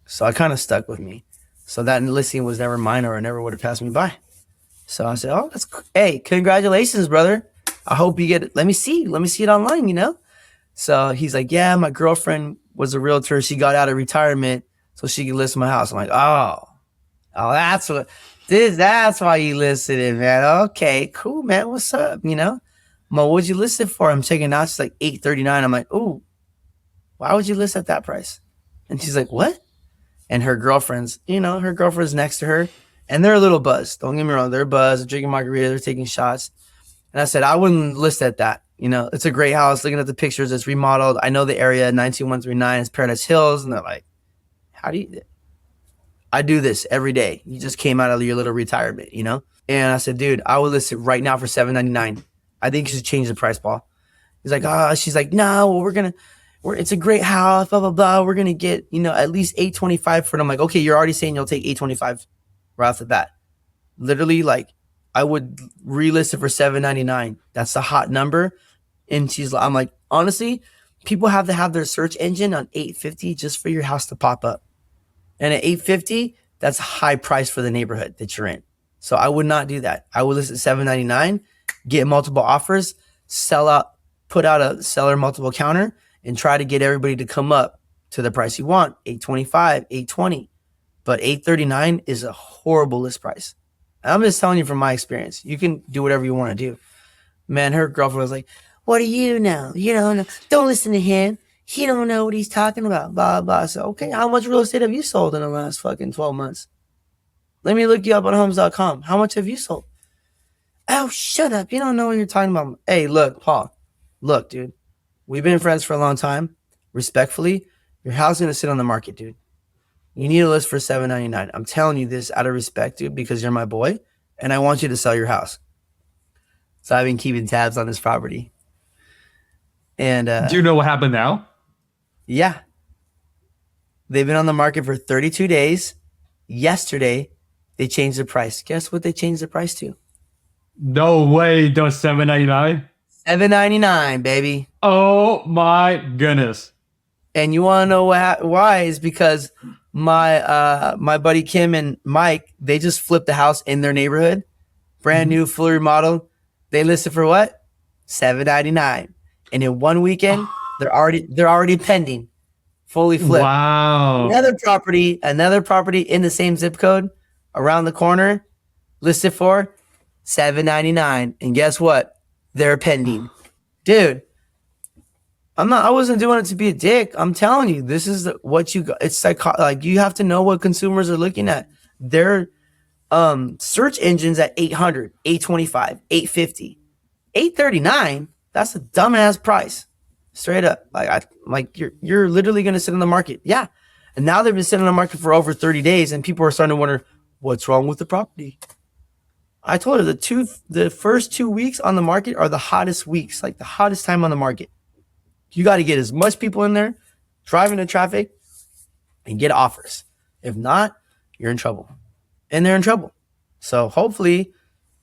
So I kind of stuck with me. So that listing was never mine, or it never would have passed me by. So I said, oh, hey, congratulations, brother. I hope you get it. Let me see it online, So he's like, yeah, my girlfriend was a realtor. She got out of retirement so she could list my house. I'm like, oh, that's why you listed it, man. Okay, cool, man. What's up? Well, what'd you list it for? I'm checking out. She's like $839. I'm like, ooh, why would you list at that price? And she's like, what? And her girlfriend's next to her, and they're a little buzzed. Don't get me wrong, they're buzzed, they're drinking margarita, they're taking shots. And I said, I wouldn't list at that. It's a great house. Looking at the pictures, it's remodeled. I know the area, 92139 is Paradise Hills. And they're like, I do this every day. You just came out of your little retirement. And I said, dude, I would list it right now for $799. I think you should change the price, Paul. He's like, she's like, no, it's a great house, blah, blah, blah. We're going to get, at least $825 for it. I'm like, okay, you're already saying you'll take $825 right off the bat. Literally, like, I would relist it for $799. That's the hot number. And I'm like, honestly, people have to have their search engine on $850 just for your house to pop up. And at $850, that's a high price for the neighborhood that you're in. So I would not do that. I would list at $799, get multiple offers, put out a seller multiple counter, and try to get everybody to come up to the price you want, $825, $820. But $839 is a horrible list price. I'm just telling you from my experience. You can do whatever you want to do. Man, her girlfriend was like, what do you know? You don't know. Don't listen to him. He don't know what he's talking about, blah, blah. So, okay, how much real estate have you sold in the last fucking 12 months? Let me look you up on homes.com. How much have you sold? Oh, shut up. You don't know what you're talking about. Hey, look, Paul. Look, dude. We've been friends for a long time. Respectfully, your house is going to sit on the market, dude. You need a list for $799. I'm telling you this out of respect, dude, because you're my boy, and I want you to sell your house. So I've been keeping tabs on this property. And do you know what happened now? Yeah. They've been on the market for 32 days. Yesterday, they changed the price. Guess what they changed the price to? No way, those $799. $799, baby. Oh my goodness. And you want to know why? Is because my buddy Kim and Mike, they just flipped the house in their neighborhood, brand new, fully remodeled. They listed for what? $799. And in one weekend, they're already pending, fully flipped. Wow. Another property in the same zip code around the corner, listed for $799. And guess what? They're pending. Dude, I wasn't doing it to be a dick. I'm telling you, this is what you got. It's like you have to know what consumers are looking at. Their search engines at 800, 825, 850, 839. That's a dumbass price. Straight up. You're literally gonna sit in the market. Yeah. And now they've been sitting on the market for over 30 days, and people are starting to wonder what's wrong with the property. I told her the first 2 weeks on the market are the hottest weeks, like the hottest time on the market. You got to get as much people in there, drive into traffic, and get offers. If not, you're in trouble. And they're in trouble. So hopefully,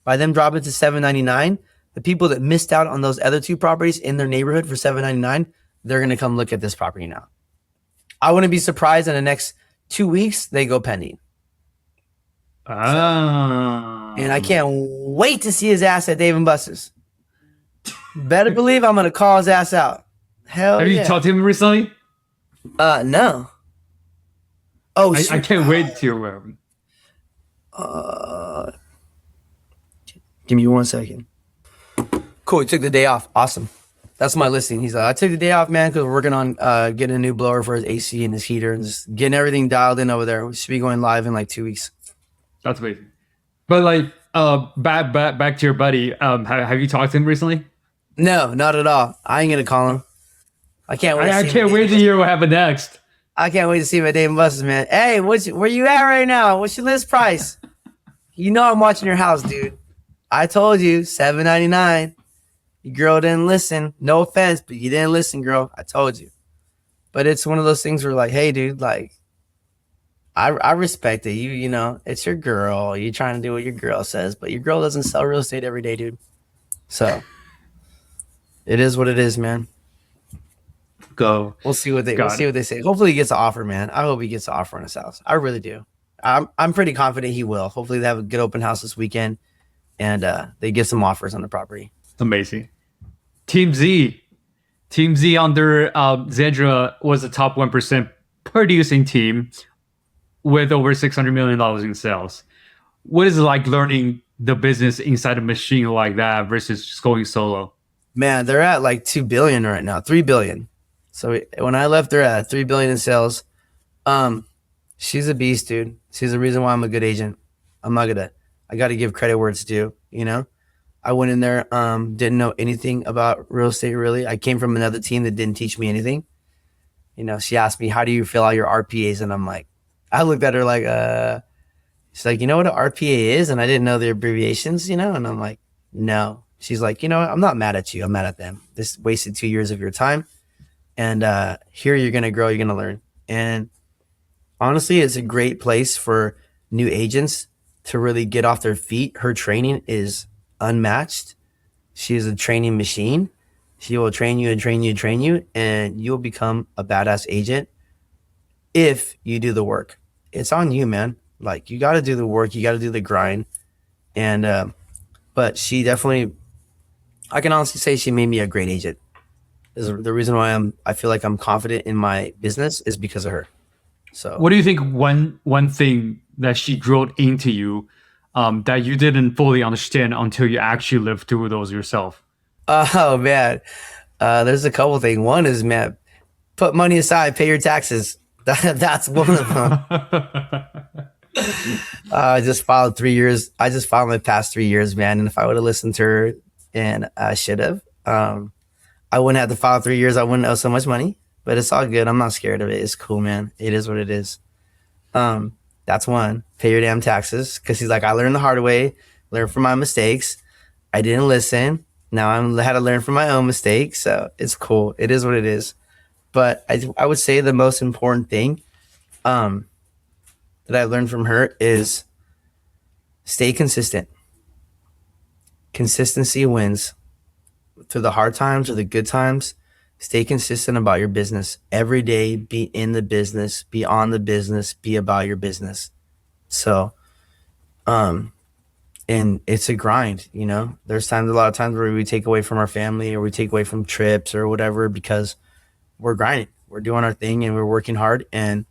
by them dropping to $799, the people that missed out on those other two properties in their neighborhood for $799, they're going to come look at this property now. I wouldn't be surprised in the next 2 weeks, they go pending. And I can't wait to see his ass at Dave & Buster's. Better believe I'm going to call his ass out. Hell Have yeah. you talked to him recently? No. Oh, I can't wait to. Give me 1 second. Cool. He took the day off. Awesome. That's my listing. He's like, I took the day off, man, because we're working on getting a new blower for his AC and his heater and just getting everything dialed in over there. We should be going live in like 2 weeks. That's amazing. But like, back to your buddy. Have you talked to him recently? No, not at all. I ain't gonna call him. I can't wait. I can't wait to hear what happened next. I can't wait to see him at Dave & Buster's, man. Hey, where you at right now? What's your list price? You know I'm watching your house, dude. I told you, $799. Your girl didn't listen. No offense, but you didn't listen, girl. I told you. But it's one of those things where like, hey, dude, like, I respect it. You know, it's your girl. You're trying to do what your girl says, but your girl doesn't sell real estate every day, dude. So it is what it is, man. Go. We'll see what they say. Hopefully he gets an offer, man. I hope he gets an offer on his house. I really do. I'm pretty confident he will. Hopefully they have a good open house this weekend and they get some offers on the property. Amazing. Team Z under Zedra was a top 1% producing team with over $600 million in sales. What is it like learning the business inside a machine like that versus just going solo? Man, they're at like 2 billion right now, 3 billion. So when I left, they're at 3 billion in sales. She's a beast, dude. She's the reason why I'm a good agent. I got to give credit where it's due. You know, I went in there, didn't know anything about real estate really. I came from another team that didn't teach me anything. You know, she asked me, how do you fill out your RPAs? And I'm like, I looked at her like, she's like, you know what an RPA is? And I didn't know the abbreviations, you know? And I'm like, no. She's like, you know what? I'm not mad at you. I'm mad at them. This wasted 2 years of your time. And here you're going to grow. You're going to learn. And honestly, it's a great place for new agents to really get off their feet. Her training is unmatched. She is a training machine. She will train you and train you and train you, and you'll become a badass agent if you do the work. It's on you, man. Like, you got to do the work. You got to do the grind. And but she definitely, I can honestly say she made me a great agent. The reason why I feel like I'm confident in my business is because of her. So what do you think one thing that she drilled into you that you didn't fully understand until you actually lived through those yourself? Oh man, there's a couple things. One is, man, put money aside, pay your taxes. That's one of them. I just filed 3 years. I just filed my past 3 years, man. And if I would have listened to her, and I should have, I wouldn't have to file 3 years. I wouldn't owe so much money. But it's all good. I'm not scared of it. It's cool, man. It is what it is. That's one. Pay your damn taxes. Because he's like, I learned the hard way. Learn from my mistakes. I didn't listen. Now I had to learn from my own mistakes. So it's cool. It is what it is. But I would say the most important thing that I learned from her is stay consistent. Consistency wins. through the hard times or the good times, stay consistent about your business every day. Be in the business, be on the business, be about your business. So, um, and it's a grind, you know. There's times, a lot of times where we take away from our family or we take away from trips or whatever because we're grinding, we're doing our thing, and we're working hard. And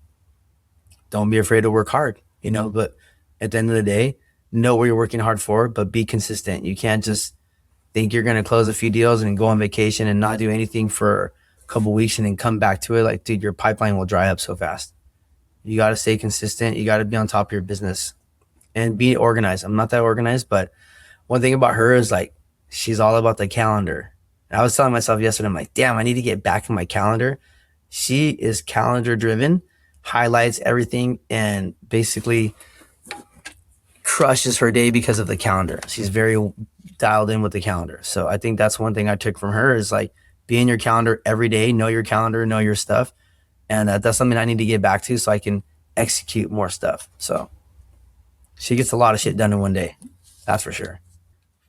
don't be afraid to work hard, you know. But at the end of the day, know what you're working hard for, but be consistent. You can't just think you're going to close a few deals and go on vacation and not do anything for a couple weeks and then come back to it. Like, dude, your pipeline will dry up so fast. You got to stay consistent. You got to be on top of your business and be organized. I'm not that organized, but one thing about her is like, she's all about the calendar. And I was telling myself yesterday, I'm like, damn, I need to get back in my calendar. She is calendar driven, highlights everything, and basically crushes her day because of the calendar. She's very dialed in with the calendar. So I think that's one thing I took from her is like, be in your calendar every day, know your calendar, know your stuff. And that's something I need to get back to so I can execute more stuff. So she gets a lot of shit done in one day. That's for sure.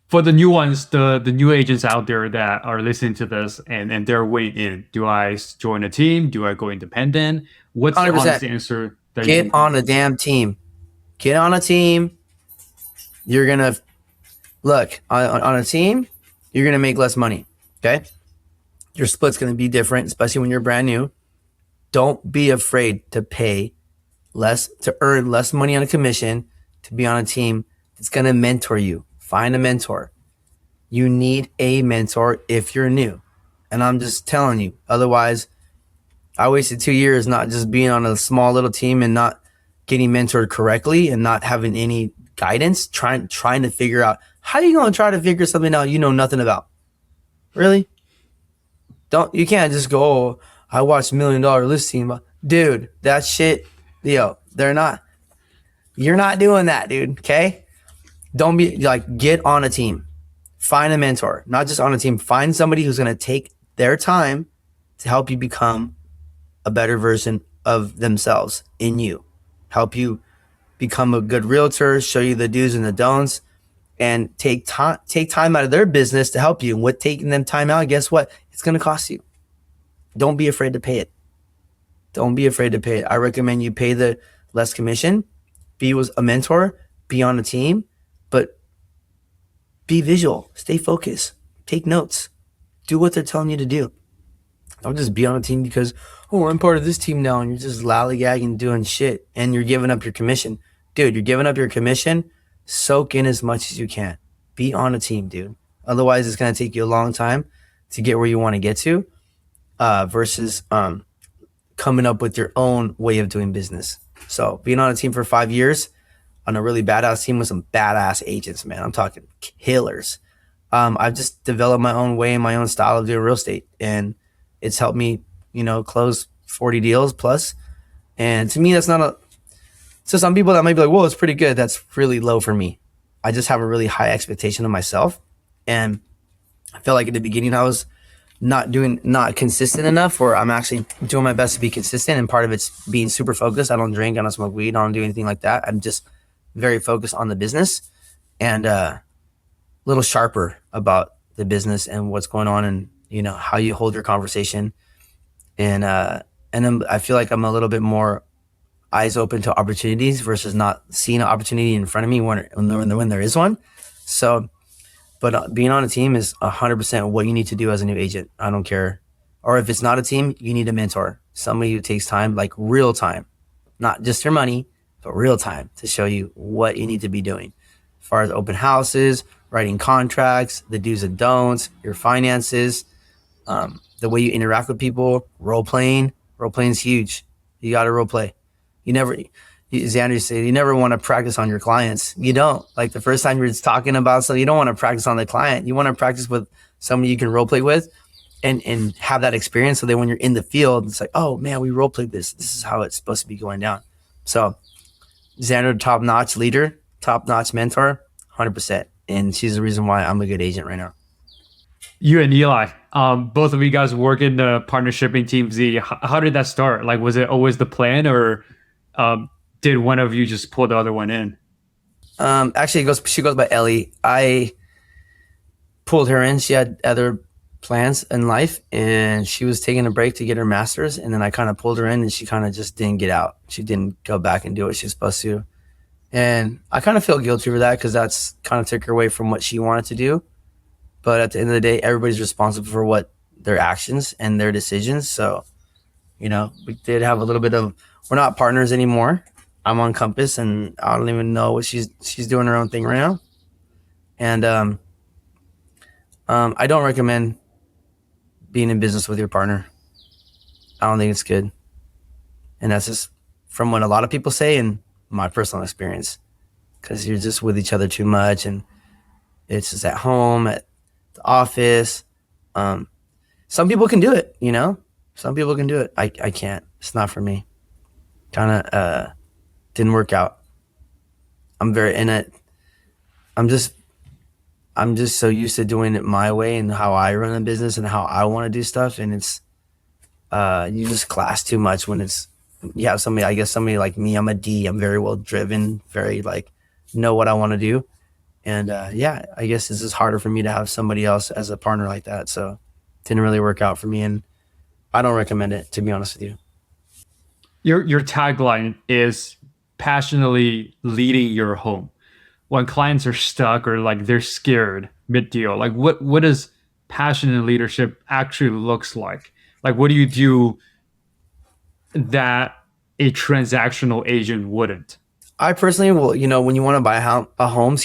For the new ones, the new agents out there that are listening to this and they're weighing in, do I join a team? Do I go independent? What's the honest 100%. answer that Get you on a damn team. Get on a team. You're going to look on a team. You're going to make less money. Okay. Your split's going to be different, especially when you're brand new. Don't be afraid to pay less, to earn less money on a commission, to be on a team that's going to mentor you. Find a mentor. You need a mentor if you're new. And I'm just telling you, otherwise, I wasted 2 years not just being on a small little team and not getting mentored correctly and not having any guidance, trying to figure out how you going to try to figure something out you know nothing about. Really? You can't just go, oh, I watched $1 Million Listing. Dude, that shit, they're not, you're not doing that, dude. Okay. Don't be like, get on a team, find a mentor, not just on a team, find somebody who's going to take their time to help you become a better version of themselves in you, help you become a good realtor, show you the do's and the don'ts, and take time out of their business to help you. And with taking them time out, guess what? It's going to cost you. Don't be afraid to pay it. Don't be afraid to pay it. I recommend you pay the less commission, be with a mentor, be on a team, but be visual, stay focused, take notes, do what they're telling you to do. Don't just be on a team because, oh, I'm part of this team now, and you're just lollygagging doing shit and you're giving up your commission. Dude, you're giving up your commission. Soak in as much as you can. Be on a team, dude. Otherwise, it's going to take you a long time to get where you want to get to versus coming up with your own way of doing business. So being on a team for 5 years, on a really badass team with some badass agents, man. I'm talking killers. I've just developed my own way and my own style of doing real estate, and it's helped me, close 40 deals plus. And to me, that's not a. So some people that might be like, "Whoa, it's pretty good." That's really low for me. I just have a really high expectation of myself, and I feel like at the beginning I was not consistent enough, or I'm actually doing my best to be consistent. And part of it's being super focused. I don't drink, I don't smoke weed, I don't do anything like that. I'm just very focused on the business and a little sharper about the business and what's going on, and how you hold your conversation. And then I feel like I'm a little bit more eyes open to opportunities versus not seeing an opportunity in front of me when there is one. So, but being on a team is 100% what you need to do as a new agent. I don't care. Or if it's not a team, you need a mentor, somebody who takes time, like real time, not just your money, but real time to show you what you need to be doing as far as open houses, writing contracts, the do's and don'ts, your finances, the way you interact with people, role playing. Role playing is huge. You got to role play. Xander said, you never want to practice on your clients. You don't. Like the first time you're just talking about something, you don't want to practice on the client. You want to practice with somebody you can role play with and have that experience. So that when you're in the field, it's like, oh man, we role played this. This is how it's supposed to be going down. So Xander, top notch leader, top notch mentor, 100%. And she's the reason why I'm a good agent right now. You and Eli, both of you guys work in the partnership in Team Z. How did that start? Like, was it always the plan, or did one of you just pull the other one in? Actually, she goes by Ellie. pulled her in. She had other plans in life, and she was taking a break to get her master's. And then I kind of pulled her in, and she kind of just didn't get out. She didn't go back and do what she was supposed to. And I kind of feel guilty for that because that's kind of took her away from what she wanted to do. But at the end of the day, everybody's responsible for what their actions and their decisions. So, we did have a little bit of, we're not partners anymore. I'm on Compass, and I don't even know what she's doing her own thing right now. And I don't recommend being in business with your partner. I don't think it's good. And that's just from what a lot of people say and my personal experience, because you're just with each other too much, and it's just at home, at the office. Some people can do it, some people can do it. I can't. It's not for me. Kind of didn't work out. I'm very in it. I'm just so used to doing it my way and how I run a business and how I want to do stuff. And it's, you just clash too much when you have somebody like me. I'm a D. I'm very well driven, very know what I want to do. And I guess it's just harder for me to have somebody else as a partner like that. So it didn't really work out for me. And I don't recommend it, to be honest with you. Your tagline is passionately leading your home. When clients are stuck or they're scared mid deal, what does passion and leadership actually looks like? What do you do that a transactional agent wouldn't? I personally will, when you want to buy a home,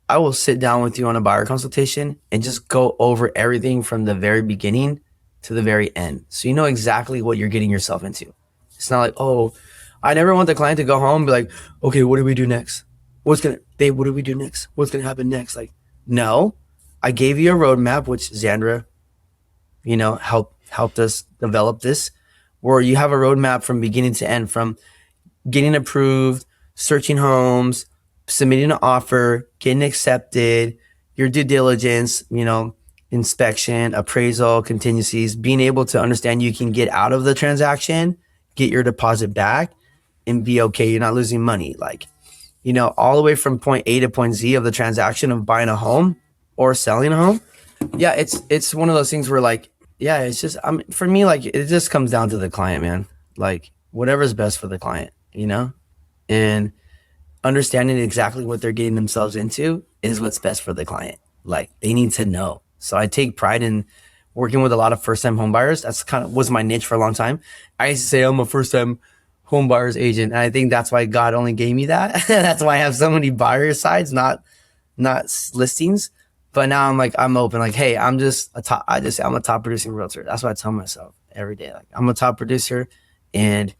I will sit down with you on a buyer consultation and just go over everything from the very beginning to the very end. So you know exactly what you're getting yourself into. It's not like, oh, I never want the client to go home and be like, okay, what do we do next? What do we do next? What's going to happen next? No, I gave you a roadmap, which Xandra, helped us develop this, where you have a roadmap from beginning to end, from getting approved, searching homes, submitting an offer, getting accepted, your due diligence, inspection, appraisal, contingencies, being able to understand you can get out of the transaction, get your deposit back, and be okay. You're not losing money. All the way from point A to point Z of the transaction of buying a home or selling a home. Yeah, it's one of those things where it's just, for me, it just comes down to the client, man. Whatever's best for the client, and understanding exactly what they're getting themselves into is what's best for the client. They need to know. So I take pride in working with a lot of first-time home buyers. That's kind of was my niche for a long time. I used to say I'm a first-time home buyers agent. And I think that's why God only gave me that. That's why I have so many buyer sides, not listings. But now I'm open. Hey, I'm a top producing realtor. That's what I tell myself every day. I'm a top producer, and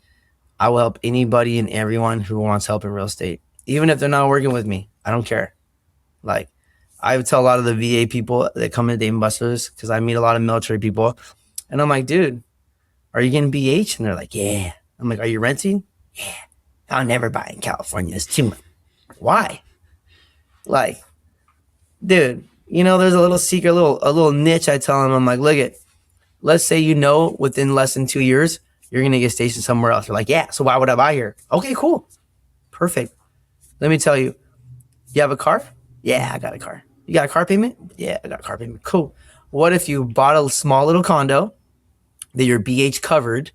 I will help anybody and everyone who wants help in real estate, even if they're not working with me. I don't care. I would tell a lot of the VA people that come in Dave & Buster's, because I meet a lot of military people, and I'm like, dude, are you getting BH? And they're like, yeah. I'm like, are you renting? Yeah. I'll never buy in California. It's too much. Why? Dude, there's a little secret, a little niche I tell them. I'm like, let's say within less than 2 years, you're going to get stationed somewhere else. You're like, yeah, so why would I buy here? Okay, cool. Perfect. Let me tell you, you have a car? Yeah, I got a car. You got a car payment? Yeah, I got a car payment. Cool. What if you bought a small little condo that your BH covered?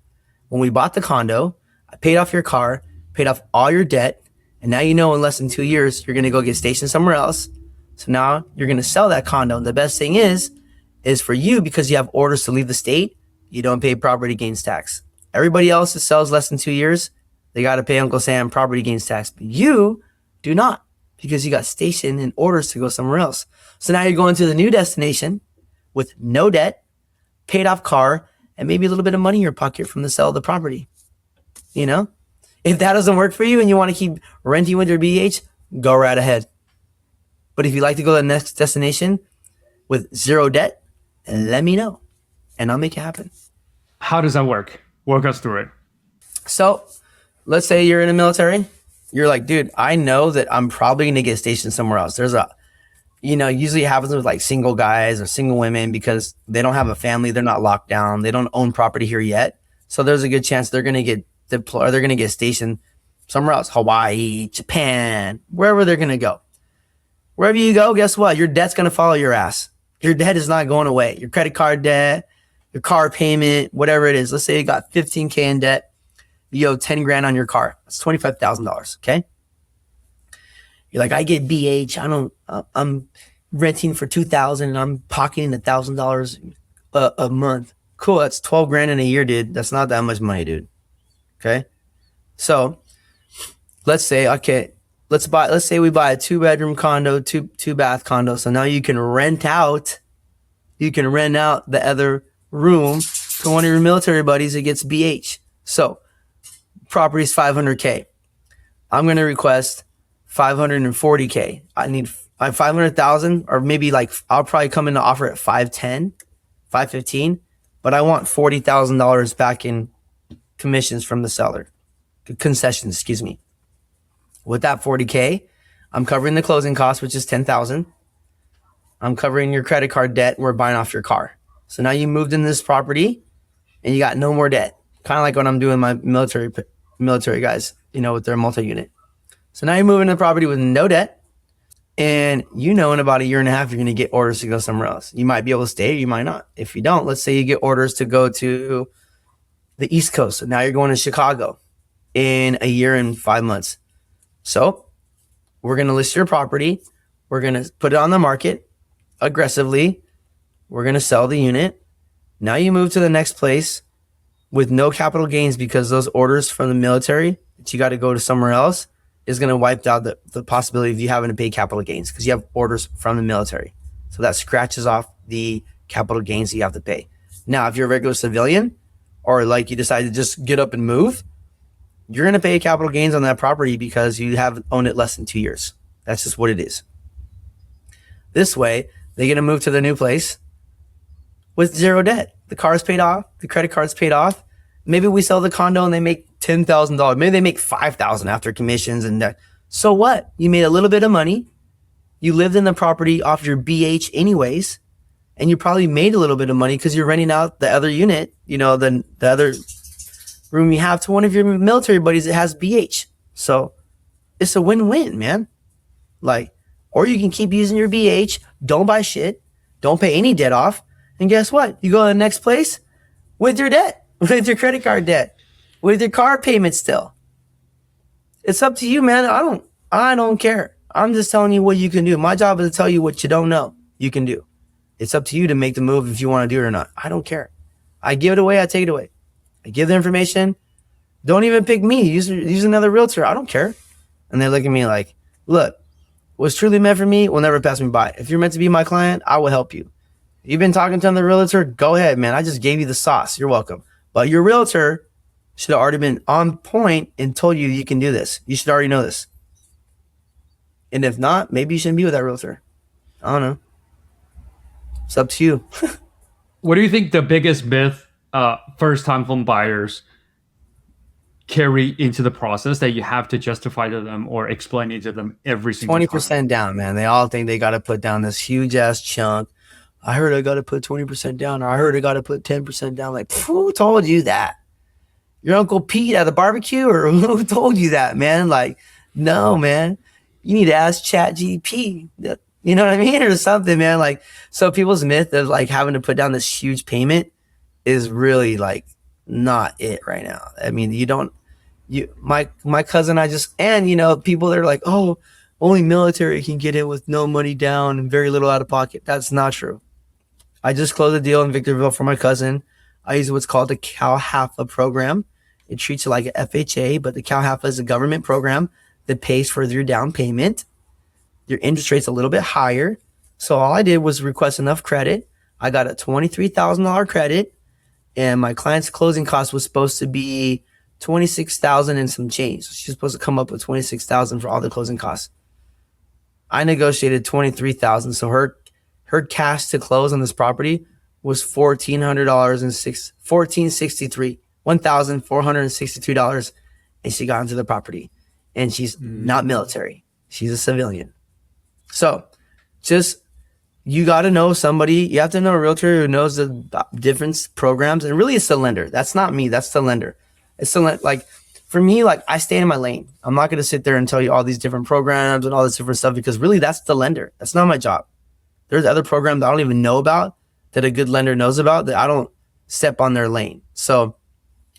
When we bought the condo, I paid off your car, paid off all your debt, and now in less than 2 years, you're going to go get stationed somewhere else. So now you're going to sell that condo. And the best thing is for you, because you have orders to leave the state, you don't pay property gains tax. Everybody else that sells less than 2 years, they got to pay Uncle Sam property gains tax. But you do not, because you got stationed in orders to go somewhere else. So now you're going to the new destination with no debt, paid off car, and maybe a little bit of money in your pocket from the sale of the property. If that doesn't work for you and you want to keep renting with your BH, go right ahead. But if you like to go to the next destination with zero debt, let me know and I'll make it happen. How does that work? Walk us through it. So let's say you're in the military. You're like, dude, I know that I'm probably going to get stationed somewhere else. Usually it happens with single guys or single women because they don't have a family. They're not locked down. They don't own property here yet. So there's a good chance they're going to get deployed. They're going to get stationed somewhere else, Hawaii, Japan, wherever they're going to go. Wherever you go, guess what? Your debt's going to follow your ass. Your debt is not going away. Your credit card debt, your car payment, whatever it is. Let's say you got 15K in debt. You owe 10 grand on your car. That's $25,000. Okay. You're like, I get BH. I'm renting for 2,000 and I'm pocketing $1,000 a month. Cool. That's 12 grand in a year, dude. That's not that much money, dude. Okay. So let's say, let's say we buy a 2-bedroom condo, two bath condo. So now you can rent out the other room to one of your military buddies that gets BH. So property is 500K. I'm going to request 540K. I need 500,000, or maybe like I'll probably come in to offer at 510, 515, but I want $40,000 back in commissions from the seller. Concessions, excuse me. With that 40K, I'm covering the closing cost, which is 10,000. I'm covering your credit card debt. We're buying off your car. So now you moved in this property and you got no more debt. Kind of like what I'm doing my military guys, with their multi-unit. So now you're moving to the property with no debt. And in about a year and a half, you're going to get orders to go somewhere else. You might be able to stay, you might not. If you don't, let's say you get orders to go to the East Coast. So now you're going to Chicago in a year and 5 months. So we're going to list your property. We're going to put it on the market aggressively. We're going to sell the unit. Now you move to the next place with no capital gains, because those orders from the military that you got to go to somewhere else is going to wipe out the possibility of you having to pay capital gains, because you have orders from the military. So that scratches off the capital gains that you have to pay. Now, if you're a regular civilian, or like you decide to just get up and move, you're going to pay capital gains on that property because you haven't owned it less than 2 years. That's just what it is. This way, they get to move to the new place with zero debt. The car is paid off. The credit card's paid off. Maybe we sell the condo and they make $10,000. Maybe they make $5,000 after commissions and that. So what? You made a little bit of money. You lived in the property off your BH anyways, and you probably made a little bit of money because you're renting out the other unit, the other room you have, to one of your military buddies that has BH. So it's a win-win, man. Or you can keep using your BH, don't buy shit, don't pay any debt off, and guess what? You go to the next place with your debt, with your credit card debt, with your car payment still. It's up to you, man. I don't care. I'm just telling you what you can do. My job is to tell you what you don't know you can do. It's up to you to make the move if you want to do it or not. I don't care. I give it away, I take it away. I give the information. Don't even pick me. Use another realtor. I don't care. And they look at me like, look, what's truly meant for me will never pass me by. If you're meant to be my client, I will help you. You've been talking to another realtor, go ahead, man. I just gave you the sauce. You're welcome. But your realtor should have already been on point and told you you can do this. You should already know this. And if not, maybe you shouldn't be with that realtor. I don't know. It's up to you. What do you think the biggest myth first-time home buyers carry into the process that you have to justify to them or explain it to them every single 20% time? down, man. They all think they got to put down this huge ass chunk. I heard I got to put 20% down, or I heard I got to put 10% down. Like, who told you that? Your Uncle Pete at the barbecue, or who told you that, man? Like, no, man. You need to ask ChatGPT. You know what I mean? Or something, man. Like, so people's myth of like having to put down this huge payment is really like not it right now. I mean, my cousin, people that are like, oh, only military can get in with no money down and very little out of pocket. That's not true. I just closed a deal in Victorville for my cousin. I use what's called the CalHAFA program. It treats it like an FHA, but the CalHAFA is a government program that pays for your down payment. Your interest rate's a little bit higher. So all I did was request enough credit. I got a $23,000 credit, and my client's closing cost was supposed to be $26,000 and some change. So she's supposed to come up with $26,000 for all the closing costs. I negotiated $23,000. So her cash to close on this property was $1,463, and she got into the property. And she's not military. She's a civilian. So you got to know somebody. You have to know a realtor who knows the different programs. And really, it's the lender. That's not me. That's the lender. It's the like, for me, like, I stay in my lane. I'm not going to sit there and tell you all these different programs and all this different stuff, because really that's the lender. That's not my job. There's other programs I don't even know about that a good lender knows about that I don't step on their lane. So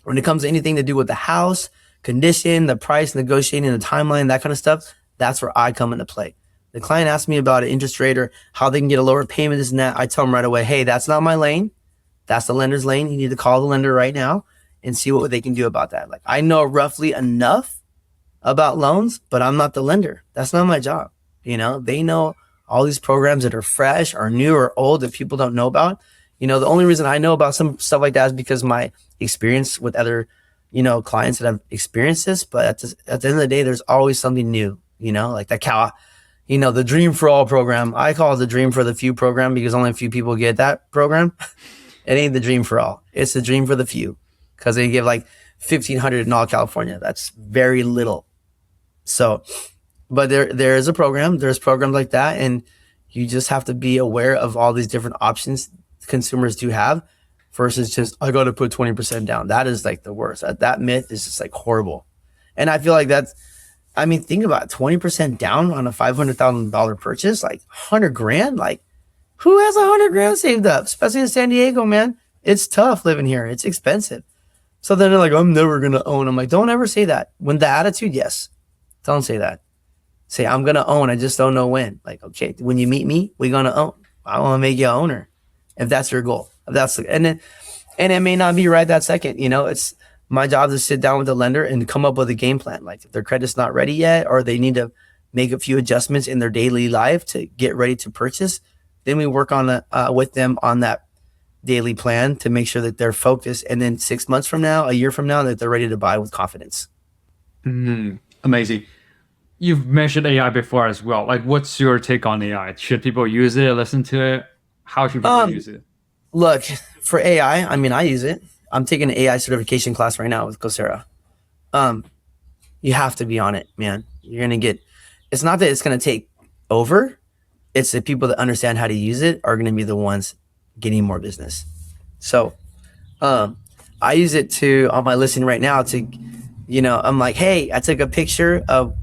when it comes to anything to do with the house, condition, the price, negotiating, the timeline, that kind of stuff, that's where I come into play. The client asks me about an interest rate or how they can get a lower payment, this and that. I tell them right away, hey, that's not my lane. That's the lender's lane. You need to call the lender right now and see what they can do about that. Like, I know roughly enough about loans, but I'm not the lender. That's not my job. They know all these programs that are fresh or new or old that people don't know about. The only reason I know about some stuff like that is because my experience with other, clients that have experienced this. But at the end of the day, there's always something new, like that cow, the Dream for All program. I call it the Dream for the Few program because only a few people get that program. It ain't the Dream for All. It's the Dream for the Few because they give like 1,500 in all California. That's very little. So, but there is a program. There's programs like that, and you just have to be aware of all these different options consumers do have versus just, I got to put 20% down. That is like the worst. That myth is just like horrible. And I feel like think about it, 20% down on a $500,000 purchase, like 100 grand. Like, who has 100 grand saved up? Especially in San Diego, man. It's tough living here. It's expensive. So then they're like, I'm never going to own. I'm like, don't ever say that. When the attitude, yes. Don't say that. Say, I'm going to own. I just don't know when. Like, okay, when you meet me, we're going to own. I want to make you an owner. If that's your goal. And it may not be right that second. It's my job to sit down with the lender and come up with a game plan. Like, if their credit's not ready yet, or they need to make a few adjustments in their daily life to get ready to purchase, then we work on with them on that daily plan to make sure that they're focused. And then 6 months from now, a year from now, that they're ready to buy with confidence. Amazing. You've mentioned AI before as well. Like, what's your take on AI? Should people use it, listen to it? How should people use it? Look, for AI, I use it. I'm taking an AI certification class right now with Coursera. You have to be on it, man. You're going to get, it's not that it's going to take over. It's the people that understand how to use it are going to be the ones getting more business. So, I use it on my listing right now to, I'm like, hey, I took a picture of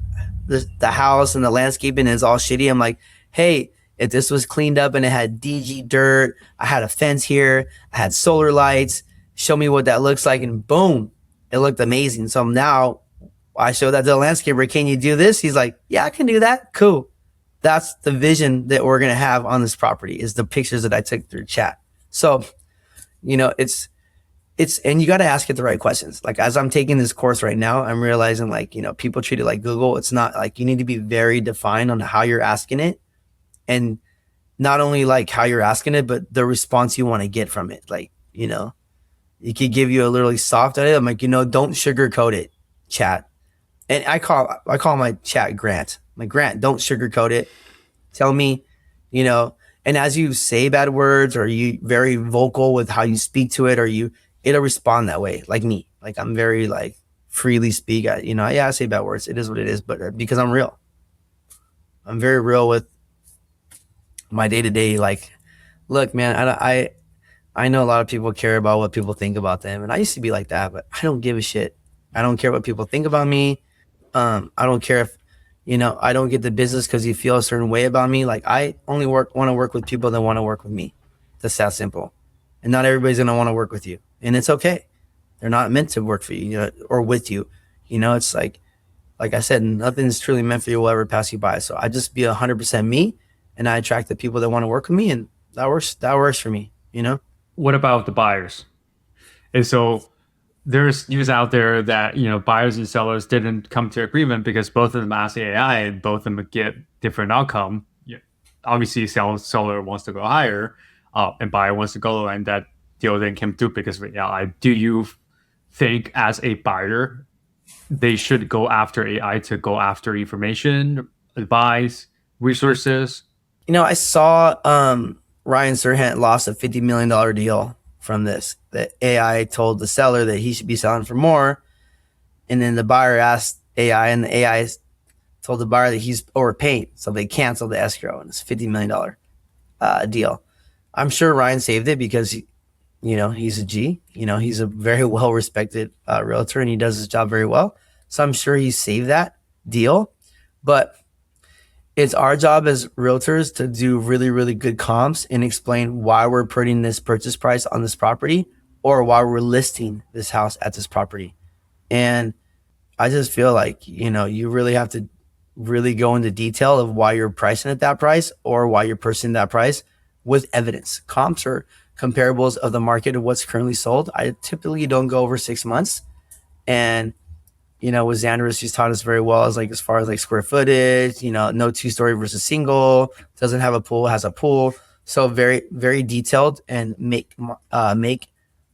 the house and the landscaping is all shitty. I'm like, hey, if this was cleaned up and it had DG dirt, I had a fence here, I had solar lights, show me what that looks like. And boom, it looked amazing. So now I show that to the landscaper. Can you do this? He's like, yeah, I can do that. Cool. That's the vision that we're going to have on this property, is the pictures that I took through chat. So, and you got to ask it the right questions. Like, as I'm taking this course right now, I'm realizing, like, people treat it like Google. It's not. Like, you need to be very defined on how you're asking it, and not only like how you're asking it, but the response you want to get from it. Like, it could give you a literally soft idea. I'm like, don't sugarcoat it, chat. And I call my chat Grant. I'm like, Grant, don't sugarcoat it. Tell me, and as you say bad words, or you very vocal with how you speak to it, or it'll respond that way. Like me, like I'm very like freely speak. I say bad words. It is what it is, but because I'm real. I'm very real with my day to day. Like, look, man, I know a lot of people care about what people think about them, and I used to be like that, but I don't give a shit. I don't care what people think about me. I don't care if, I don't get the business because you feel a certain way about me. Like, I only want to work with people that want to work with me. That's that simple. And not everybody's going to want to work with you. And it's okay. They're not meant to work for you, or with you. It's like I said, nothing's truly meant for you will ever pass you by. So I just be 100% me, and I attract the people that want to work with me, and that works for me, What about the buyers? And so there's news out there that, buyers and sellers didn't come to agreement because both of them ask AI and both of them get different outcome. Yeah. Obviously, seller wants to go higher, and buyer wants to go lower, and that deal then came through because of AI. Do you think as a buyer they should go after AI to go after information, advice, resources? I saw Ryan Serhant lost a $50 million deal from this. That AI told the seller that he should be selling for more, and then the buyer asked AI, and the AI told the buyer that he's overpaid, so they canceled the escrow, and it's a $50 million deal. I'm sure Ryan saved it because he's a G. He's a very well respected realtor, and he does his job very well. So I'm sure he saved that deal. But It's our job as realtors to do really, really good comps and explain why we're putting this purchase price on this property or why we're listing this house at this property. And I just feel like, you really have to really go into detail of why you're pricing at that price or why you're purchasing that price with evidence. Comps are comparables of the market of what's currently sold. I typically don't go over 6 months. And with Xander's, she's taught us very well as far as like square footage, no two-story versus single, doesn't have a pool, has a pool. So very, very detailed and make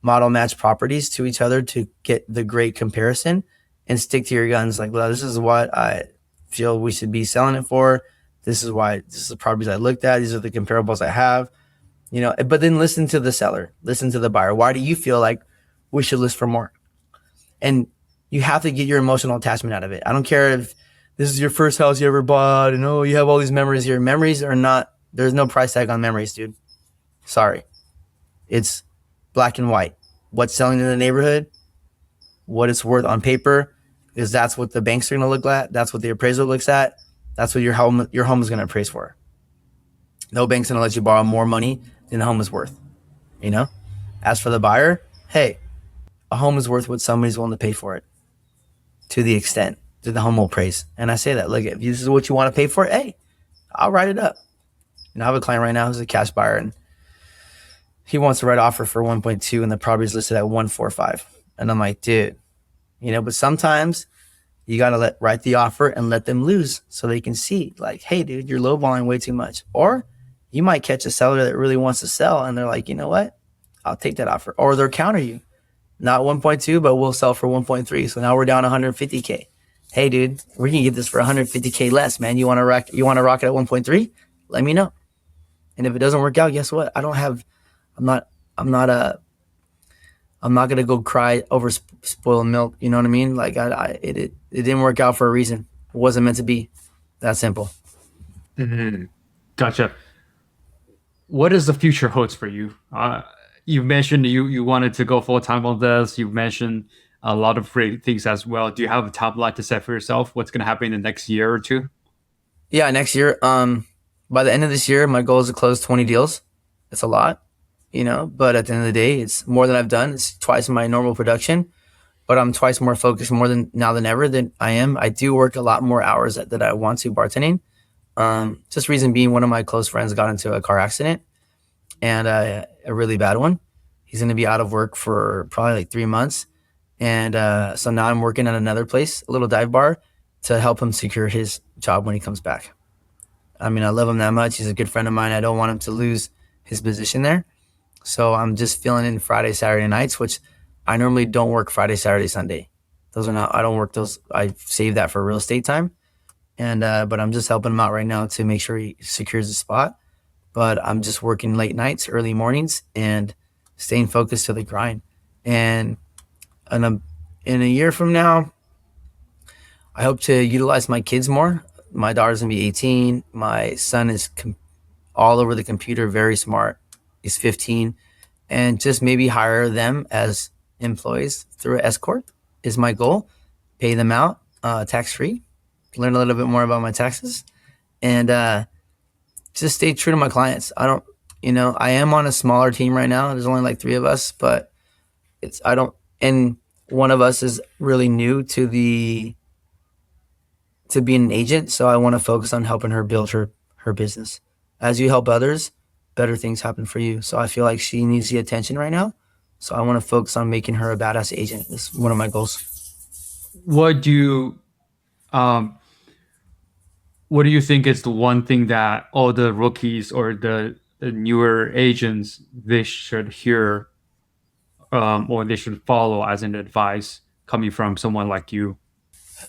model match properties to each other to get the great comparison and stick to your guns. Like, well, this is what I feel we should be selling it for. This is the properties I looked at. These are the comparables I have, but then listen to the seller, listen to the buyer. Why do you feel like we should list for more? And you have to get your emotional attachment out of it. I don't care if this is your first house you ever bought and you have all these memories here. Memories are not, there's no price tag on memories, dude. Sorry. It's black and white. What's selling in the neighborhood, what it's worth on paper, because that's what the banks are going to look at. That's what the appraiser looks at. That's what your home is going to appraise for. No bank's going to let you borrow more money than the home is worth. You know? As for the buyer, hey, a home is worth what somebody's willing to pay for it to the extent that the home will appraise. And I say that, look, if this is what you want to pay for it, hey, I'll write it up. And I have a client right now who's a cash buyer, and he wants to write offer for 1.2 and the property is listed at 145. And I'm like, dude, but sometimes you got to write the offer and let them lose so they can see, like, hey, dude, you're lowballing way too much. Or you might catch a seller that really wants to sell and they're like, you know what? I'll take that offer. Or they'll counter you. Not 1.2, but we'll sell for 1.3. So now we're down 150K. Hey, dude, we can get this for 150K less, man. You want to rock it at 1.3? Let me know. And if it doesn't work out, guess what? I'm not going to go cry over spoiled milk. You know what I mean? Like it didn't work out for a reason. It wasn't meant to be. That simple. Mm-hmm. Gotcha. What does the future holds for you? You mentioned you wanted to go full time on this. You mentioned a lot of great things as well. Do you have a timeline to set for yourself? What's going to happen in the next year or two? Yeah, next year. By the end of this year, my goal is to close 20 deals. It's a lot, but at the end of the day, it's more than I've done. It's twice my normal production, but I'm twice more focused more than now than ever than I am. I do work a lot more hours that I want to bartending. Just reason being, one of my close friends got into a car accident, and a really bad one. He's going to be out of work for probably like 3 months. And so now I'm working at another place, a little dive bar, to help him secure his job when he comes back. I mean, I love him that much. He's a good friend of mine. I don't want him to lose his position there. So I'm just filling in Friday, Saturday nights, which I normally don't work Friday, Saturday, Sunday. Those are not, I don't work those. I save that for real estate time. And, but I'm just helping him out right now to make sure he secures the spot. But I'm just working late nights, early mornings, and staying focused to the grind. And in a year from now, I hope to utilize my kids more. My daughter's gonna be 18. My son is all over the computer, very smart. He's 15, and just maybe hire them as employees through an S corp is my goal. Pay them out tax free. Learn a little bit more about my taxes, and just stay true to my clients. I am on a smaller team right now. There's only like 3 of us, but and one of us is really new to being an agent. So I want to focus on helping her build her business. As you help others, better things happen for you. So I feel like she needs the attention right now. So I want to focus on making her a badass agent. It's one of my goals. What do you um, what do you think is the one thing that all the rookies or the newer agents they should hear or they should follow as an advice coming from someone like you?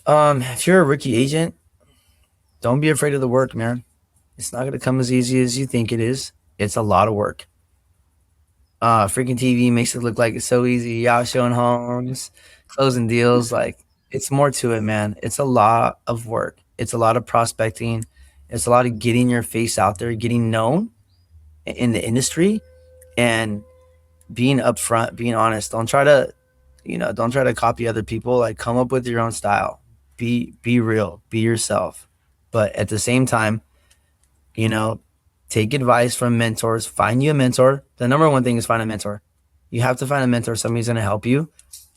If you're a rookie agent, don't be afraid of the work, man. It's not going to come as easy as you think it is. It's a lot of work. Freaking TV makes it look like it's so easy. Y'all showing homes, closing deals. Like, it's more to it, man. It's a lot of work. It's a lot of prospecting. It's a lot of getting your face out there, getting known in the industry, and being upfront, being honest. Don't try to copy other people. Like, come up with your own style. Be real. Be yourself. But at the same time, you know, take advice from mentors, find you a mentor. The number one thing is find a mentor. You have to find a mentor, somebody who's going to help you.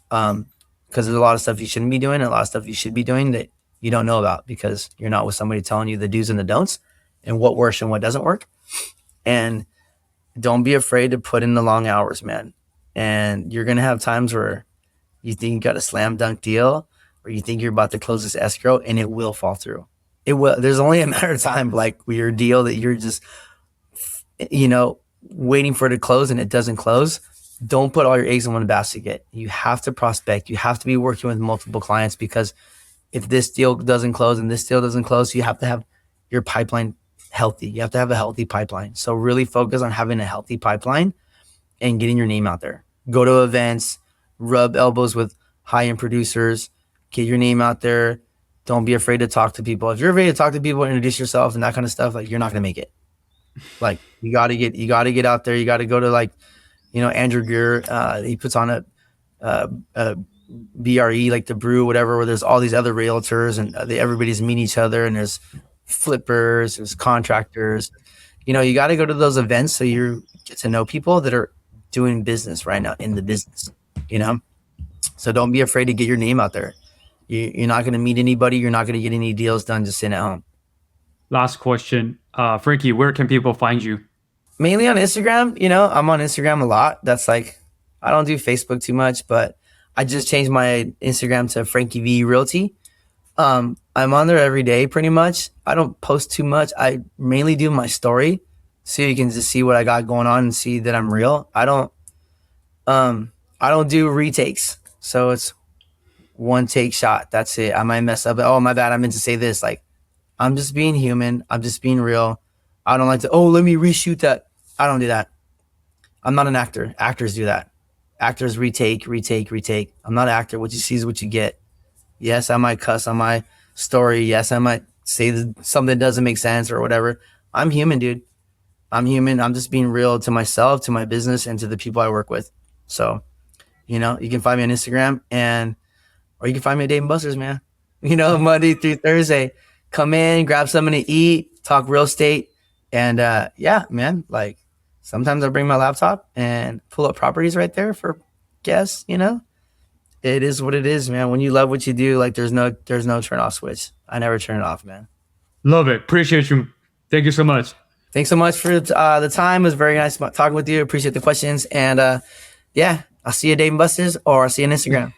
Because there's a lot of stuff you shouldn't be doing and a lot of stuff you should be doing that you don't know about because you're not with somebody telling you the do's and the don'ts and what works and what doesn't work. And don't be afraid to put in the long hours, man. And you're going to have times where you think you got a slam dunk deal or you think you're about to close this escrow and it will fall through. It will. There's only a matter of time, like with your deal that you're just, waiting for it to close and it doesn't close. Don't put all your eggs in one basket. You have to prospect. You have to be working with multiple clients because if this deal doesn't close and this deal doesn't close, you have to have your pipeline healthy. You have to have a healthy pipeline. So really focus on having a healthy pipeline and getting your name out there. Go to events, rub elbows with high-end producers, get your name out there. Don't be afraid to talk to people. If you're afraid to talk to people, introduce yourself and that kind of stuff, like you're not gonna make it. Like you gotta get out there. You gotta go to Andrew Greer. He puts on a BRE, like the brew, whatever, where there's all these other realtors and everybody's meeting each other and there's flippers, there's contractors. You got to go to those events so you get to know people that are doing business right now in the business, So don't be afraid to get your name out there. You're not going to meet anybody. You're not going to get any deals done just sitting at home. Last question. Frankie, where can people find you? Mainly on Instagram. I'm on Instagram a lot. That's like, I don't do Facebook too much, but I just changed my Instagram to Frankie V Realty. I'm on there every day pretty much. I don't post too much. I mainly do my story so you can just see what I got going on and see that I'm real. I don't do retakes. So it's one take shot. That's it. I might mess up. Oh, my bad. I meant to say this. Like, I'm just being human. I'm just being real. I don't like to, let me reshoot that. I don't do that. I'm not an actor. Actors do that. Actors retake. I'm not an actor. What you see is what you get. Yes, I might cuss on my story. Yes, I might say something that doesn't make sense or whatever. I'm human, dude. I'm human. I'm just being real to myself, to my business, and to the people I work with. So, you can find me on Instagram or you can find me at Dave and Buster's, man. Monday through Thursday. Come in, grab something to eat, talk real estate. And yeah, man, like sometimes I bring my laptop and pull up properties right there for guests, It is what it is, man. When you love what you do, like there's no turn off switch. I never turn it off, man. Love it. Appreciate you. Thank you so much. Thanks so much for the time. It was very nice talking with you. Appreciate the questions. And yeah, I'll see you at Dave and Buster's or I'll see you on Instagram.